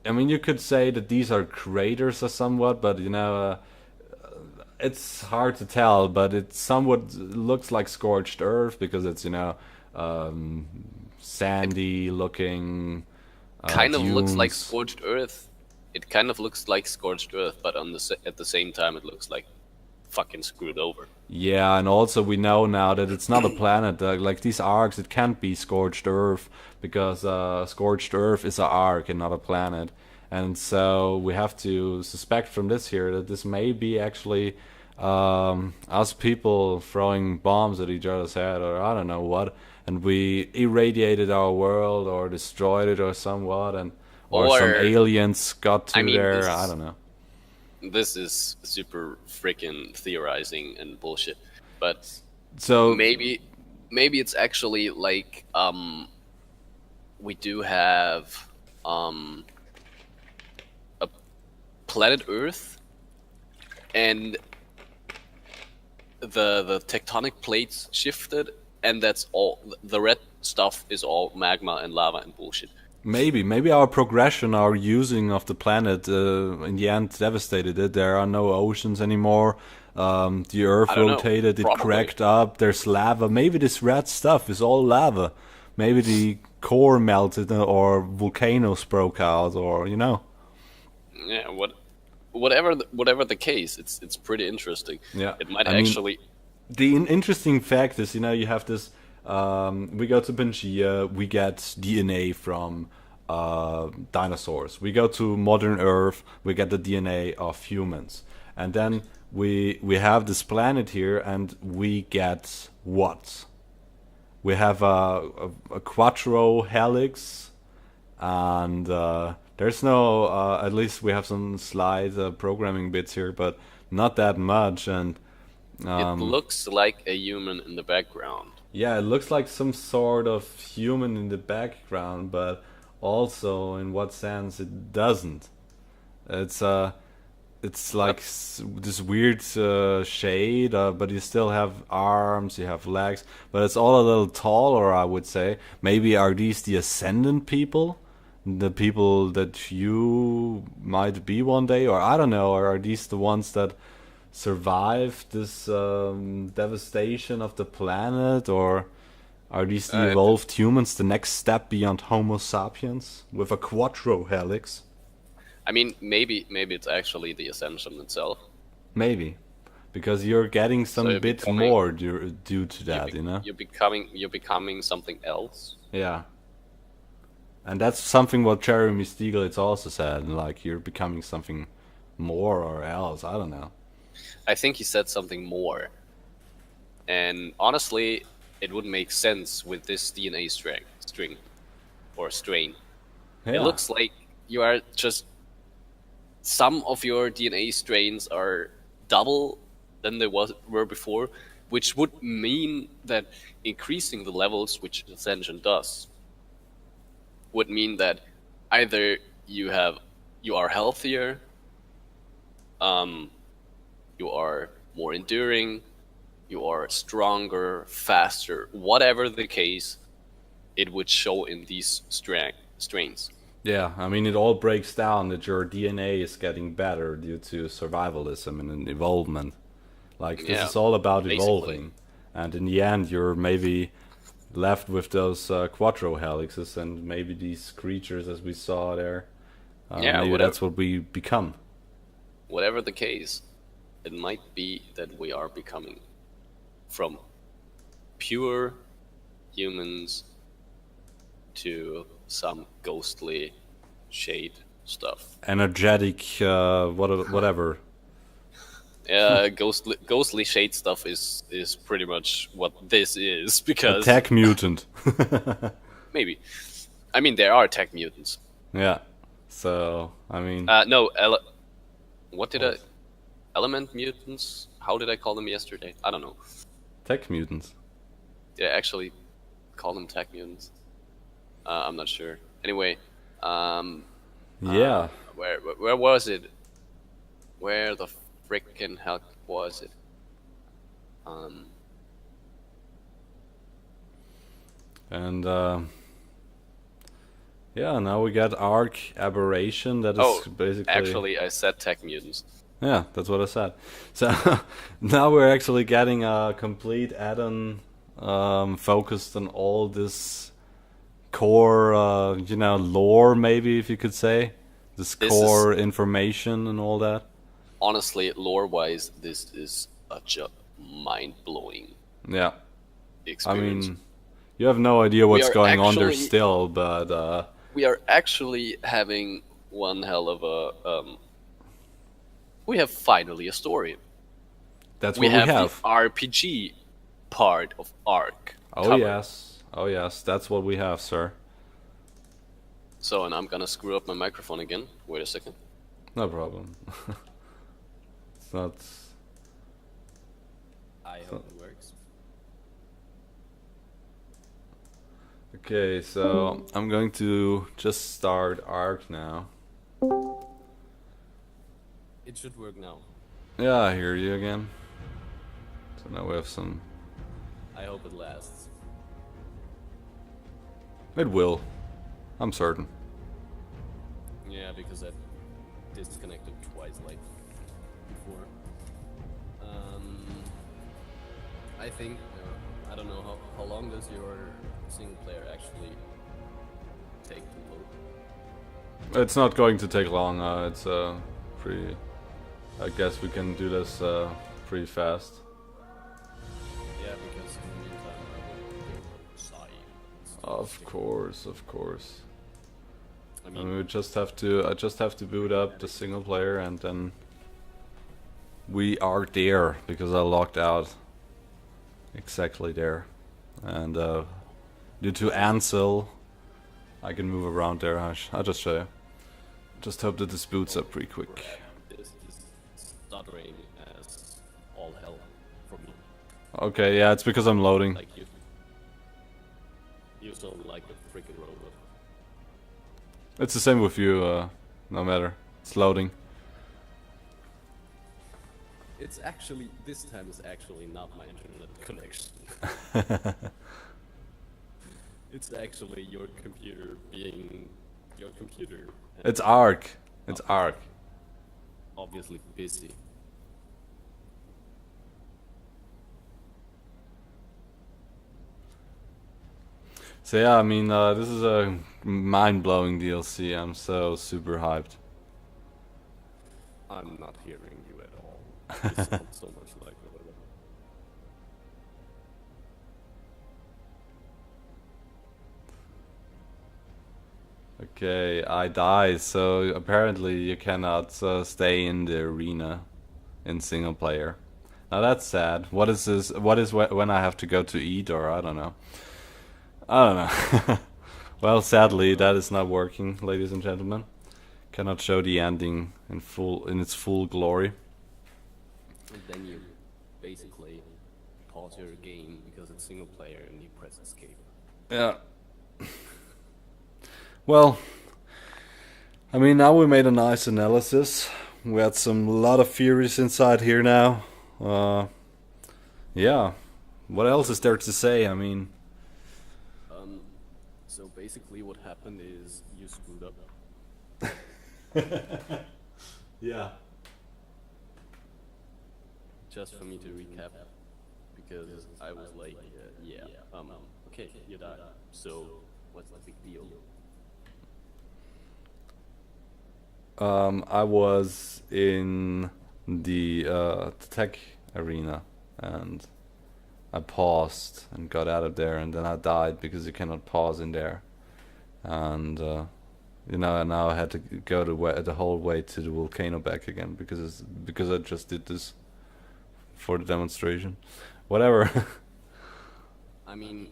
I mean, you could say that these are craters or somewhat, but it's hard to tell. But it somewhat looks like scorched Earth because it's sandy looking. Kind of looks like dunes. scorched earth. It kind of looks like scorched earth, but at the same time, it looks like fucking screwed over. Yeah, and also we know now that it's not a planet. Like these arcs, it can't be scorched Earth because scorched Earth is an arc and not a planet. And so we have to suspect from this here that this may be actually us people throwing bombs at each other's head, or I don't know what, and we irradiated our world or destroyed it or somewhat, and or some Or aliens got I to mean, there. I don't know. this is super freaking theorizing and bullshit. But So maybe it's actually like we do have a planet Earth, and the tectonic plates shifted, and that's all. The red stuff is all magma and lava and bullshit. maybe our progression, our using of the planet, in the end devastated it. There are no oceans anymore. The Earth I don't know. rotated, it Probably. cracked up. There's lava. Maybe this red stuff is all lava. Maybe the core melted, or volcanoes broke out, or you know. Yeah. Whatever the case, it's pretty interesting. Yeah, It might I mean, actually. the interesting fact is, you have this. We go to Pangea, we get DNA from dinosaurs. We go to modern Earth, we get the DNA of humans, and then we have this planet here, and we get what? We have a quattro helix, and there's no. At least we have some slide programming bits here, but not that much, and. It looks like a human in the background. Yeah, it looks like some sort of human in the background, but also in what sense it doesn't. It's it's like this weird shade, but you still have arms, you have legs, but it's all a little taller, I would say. Maybe are these the ascendant people? The people that you might be one day, or I don't know, or are these the ones that survive this devastation of the planet, or are these the evolved humans, the next step beyond Homo sapiens with a quattro helix? I mean, maybe it's actually the ascension itself. Maybe, because you're getting some So you're bit becoming- more due to that, you know? You're becoming something else. Yeah. And that's something what Jeremy Stieglitz also said, like you're becoming something more or else, I don't know. I think he said something more. And honestly, it would make sense with this DNA string or strain. Yeah. It looks like you are just some of your DNA strains are double than they were before, which would mean that increasing the levels, which Ascension does, would mean that either you are healthier, you are more enduring, you are stronger, faster, whatever the case, it would show in these strains. Yeah, I mean, it all breaks down that your DNA is getting better due to survivalism and evolvement. Like, this Yeah, is all about basically. evolving. And in the end, you're maybe left with those quattro helixes and maybe these creatures as we saw there. Yeah, maybe whatever. that's what we become. Whatever the case, it might be that we are becoming from pure humans to some ghostly shade stuff. Energetic, whatever. Yeah, ghostly shade stuff is pretty much what this is, because Tech mutant. maybe. I mean, there are tech mutants. Yeah. So, I mean, No, what did I? Element mutants? How did I call them yesterday? I don't know. tech mutants. Did I actually call them tech mutants? I'm not sure. Anyway, Yeah. where was it? Where the frickin' hell was it? And yeah, now we got ARK Aberration. That is basically. Actually, I said tech mutants. Yeah, that's what I said. So now we're actually getting a complete add-on focused on all this core, lore, maybe if you could say. This core information and all that. Honestly, lore-wise, this is such a mind-blowing Yeah. experience. I mean, you have no idea what's are going on there actually- still, but we are actually having one hell of a. We have finally a story. That's We what we have the have. RPG part of ARK Oh covered. yes. Oh yes. That's what we have, sir. So, and I'm gonna screw up my microphone again. Wait a second. No problem. It's not. I hope it works. Okay, so I'm going to just start ARK now. It should work now. Yeah, I hear you again. So now we have some. I hope it lasts. It will. I'm certain. Yeah, because I disconnected twice, like before. I think I don't know how long does your single player actually take to load? It's not going to take long. It's pretty. I guess we can do this pretty fast. Yeah, because in the meantime I will do science. Of course, of course. I I mean, mean, we just have to. I just have to boot up the single player, and then we are there because I logged out. Exactly there, and due to Ansel, I can move around there. I'll just show you. Just hope that this boots up pretty quick. this is stuttering as all hell for me. Okay, yeah, it's because I'm loading. Like you sound like a freaking robot. It's the same with you. No matter, it's loading. It's actually, this time is actually not my internet connection. It's actually your computer being your computer. And It's ARK. It's ARK. obviously busy. So yeah, I mean, this is a mind-blowing DLC. I'm so super hyped. I'm not hearing you at all. You sound so much like a robot. Okay, I died. So apparently you cannot stay in the arena in single player. Now that's sad. What is this? What is when I have to go to eat, or I don't know. I don't know. Well, sadly, that is not working, ladies and gentlemen. Cannot show the ending in its full glory. And then you basically pause your game because it's single player and you press escape. Yeah. Well, I mean, now we made a nice analysis. We had some lot of theories inside here now. Yeah. What else is there to say? I mean, So basically what happened is you screwed up. yeah. Just for me to recap, because I was like, okay, you died. So what's the big deal? I was in the tech arena and I paused and got out of there, and then I died because you cannot pause in there. And and now I had to go the whole way to the volcano back again because I just did this for the demonstration. Whatever. I mean,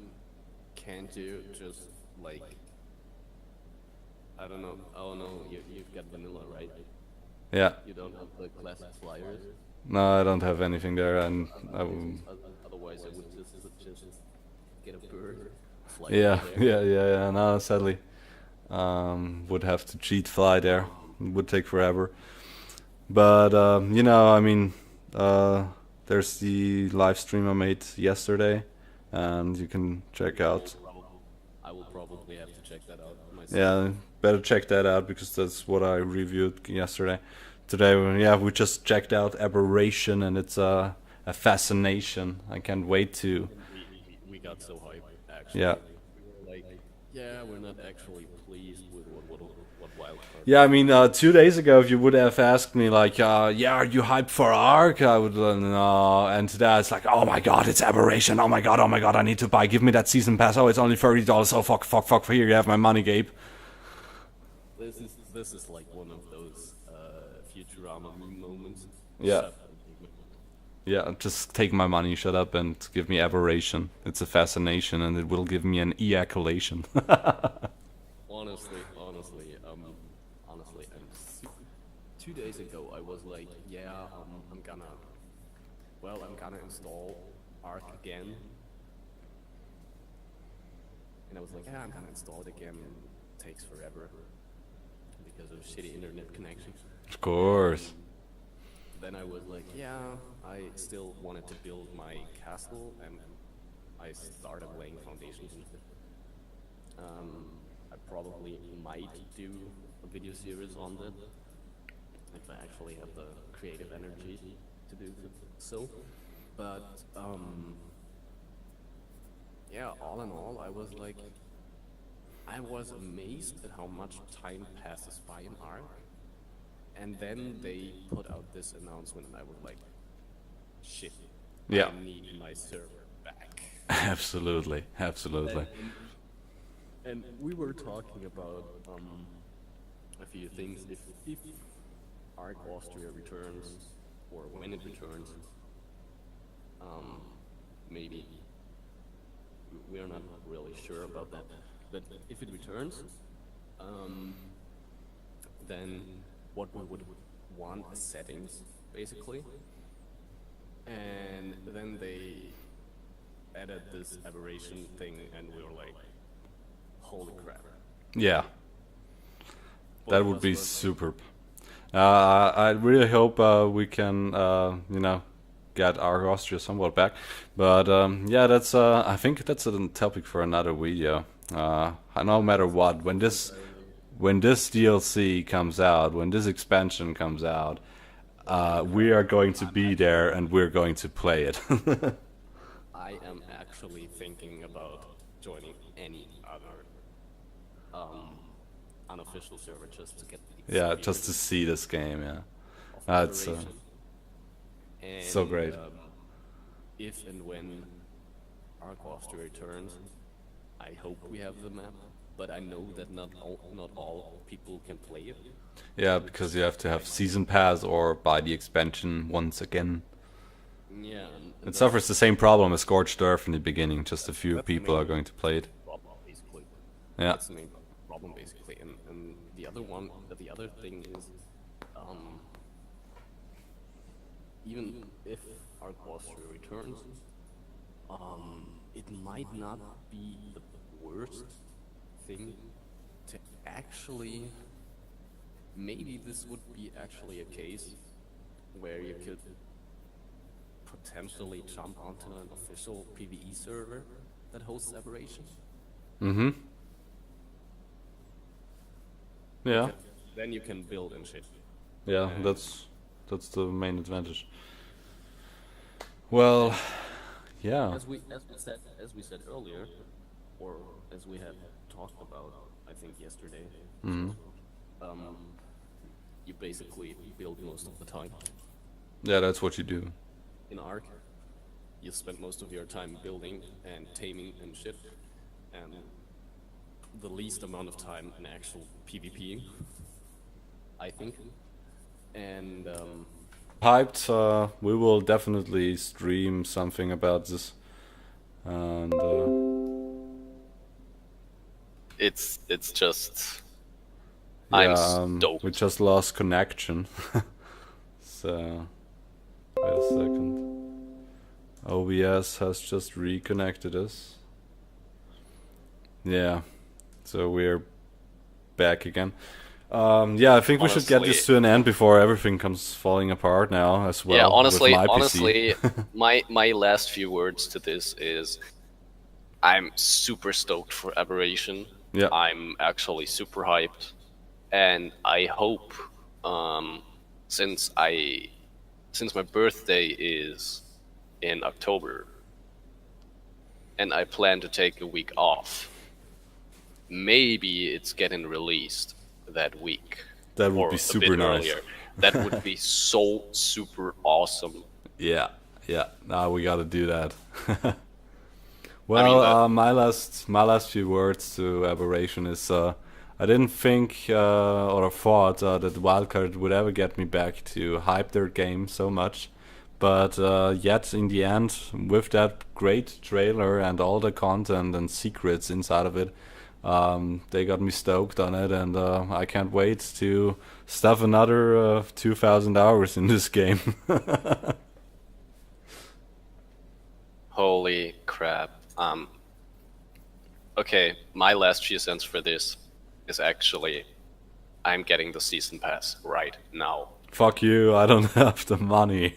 can't you just like, I don't know. Oh no, you've got vanilla, right? Yeah. You don't have the classic flyers. No, I don't have anything there, and Otherwise, I would just get a bird. Fly yeah, over there. yeah. No, sadly, would have to cheat fly there. It would take forever. But I mean, there's the live stream I made yesterday, and you can check out. I will probably have to check that out myself. Yeah, better check that out because that's what I reviewed yesterday. Today, we just checked out Aberration, and it's a fascination. I can't wait to. We got so hyped, actually. Yeah. We were like, yeah, we're not actually pleased with what wildcard. Yeah, I mean, 2 days ago, if you would have asked me, like, are you hyped for ARK? I would, no. And today, it's like, oh my god, it's Aberration. Oh my god, I need to buy. Give me that season pass. Oh, it's only $30. Oh, fuck. Here, you have my money, Gabe. This is this is like one of those Futurama meme moments. Yeah. Shut up. Yeah, just take my money, shut up, and give me aberration. It's a fascination, and it will give me an ejaculation. Honestly, and 2 days ago I was like, yeah, I'm gonna install ARK again. And I was like, yeah, I'm gonna install it again. It takes forever because of shitty internet connection. Of course. Then I was like, yeah, I still wanted to build my castle, and I started laying foundations into it. I probably might do a video series on that if I actually have the creative energy to do so. But yeah, all in all, I was amazed at how much time passes by in ARK. And then they put out this announcement, and I was like, shit, Yeah. I need my server back. Absolutely, absolutely. And we were talking about a few things. If ARK Austria returns, or when it returns, maybe we're not really sure about that. But if it returns, then what we would want as settings, basically. And then they added this aberration thing, and we were like, holy crap. Yeah. That would be superb. I really hope we can, get our Austria somewhat back. But yeah, that's I think that's a topic for another video. No matter what, when this DLC comes out, when this expansion comes out, we are going to be there and we're going to play it. I am actually thinking about joining any other unofficial server just to get the Yeah, just to see this game. Yeah, that's Aberration. so great. If and when ARK Austria returns, I hope we have the map, but I know that not all people can play it. Yeah, because you have to have season pass or buy the expansion once again. Yeah, It suffers the same problem as Scorched Earth in the beginning. Just a few That's the people are main going to play it. problem, basically. Yeah. That's the main problem, basically. And the other thing is, even if ARK Austria returns, it might not be the worst thing to actually. Maybe this would be actually a case where you could potentially jump onto an official PvE server that hosts Aberration. Mm-hmm. Yeah. Then you can build and shit. Yeah, that's the main advantage. Well, yeah. As we said earlier, or as we had talked about, I think yesterday. Mhm. You basically build most of the time. Yeah, that's what you do. In ARK, you spend most of your time building and taming and shit, and the least amount of time in actual PvPing, I think. And Hyped. We will definitely stream something about this, and It's just yeah, I'm stoked. we just lost connection. So wait a second. OBS has just reconnected us. Yeah, so we're back again. Yeah, I think we should get this to an end before everything comes falling apart now as well. Yeah, with my PC. honestly, my last few words to this is I'm super stoked for Aberration. Yeah. I'm actually super hyped, and I hope since my birthday is in October, and I plan to take a week off, maybe it's getting released that week. That would or be a super bit nice. earlier. That would be so super awesome. Yeah, now we gotta do that. Well, my last few words to Aberration is I didn't think or thought that Wildcard would ever get me back to hype their game so much. But yet, in the end, with that great trailer and all the content and secrets inside of it, they got me stoked on it, and I can't wait to stuff another 2,000 hours in this game. Holy crap. Okay, my last few cents for this is actually I'm getting the season pass right now. Fuck you, I don't have the money.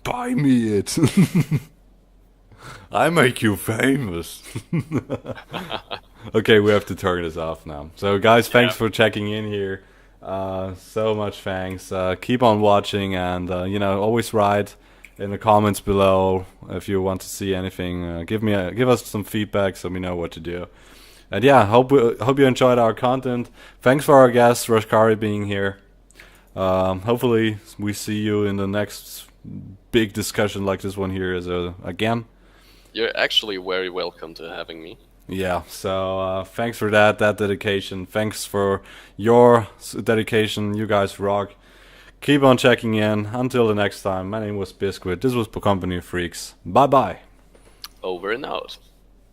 Buy me it. I make you famous. Okay, we have to turn this off now. So guys, thanks for checking in here. So much thanks. Keep on watching, and always write in the comments below if you want to see anything. Give us some feedback so we know what to do. And yeah, hope you enjoyed our content. Thanks for our guest Rashkari being here. Hopefully we see you in the next big discussion like this one here again. You're actually very welcome to having me. Yeah, so thanks for that dedication. Thanks for your dedication. You guys rock. Keep on checking in. Until the next time, my name was Biscuit. This was Company of Freaks. Bye bye. Over and out.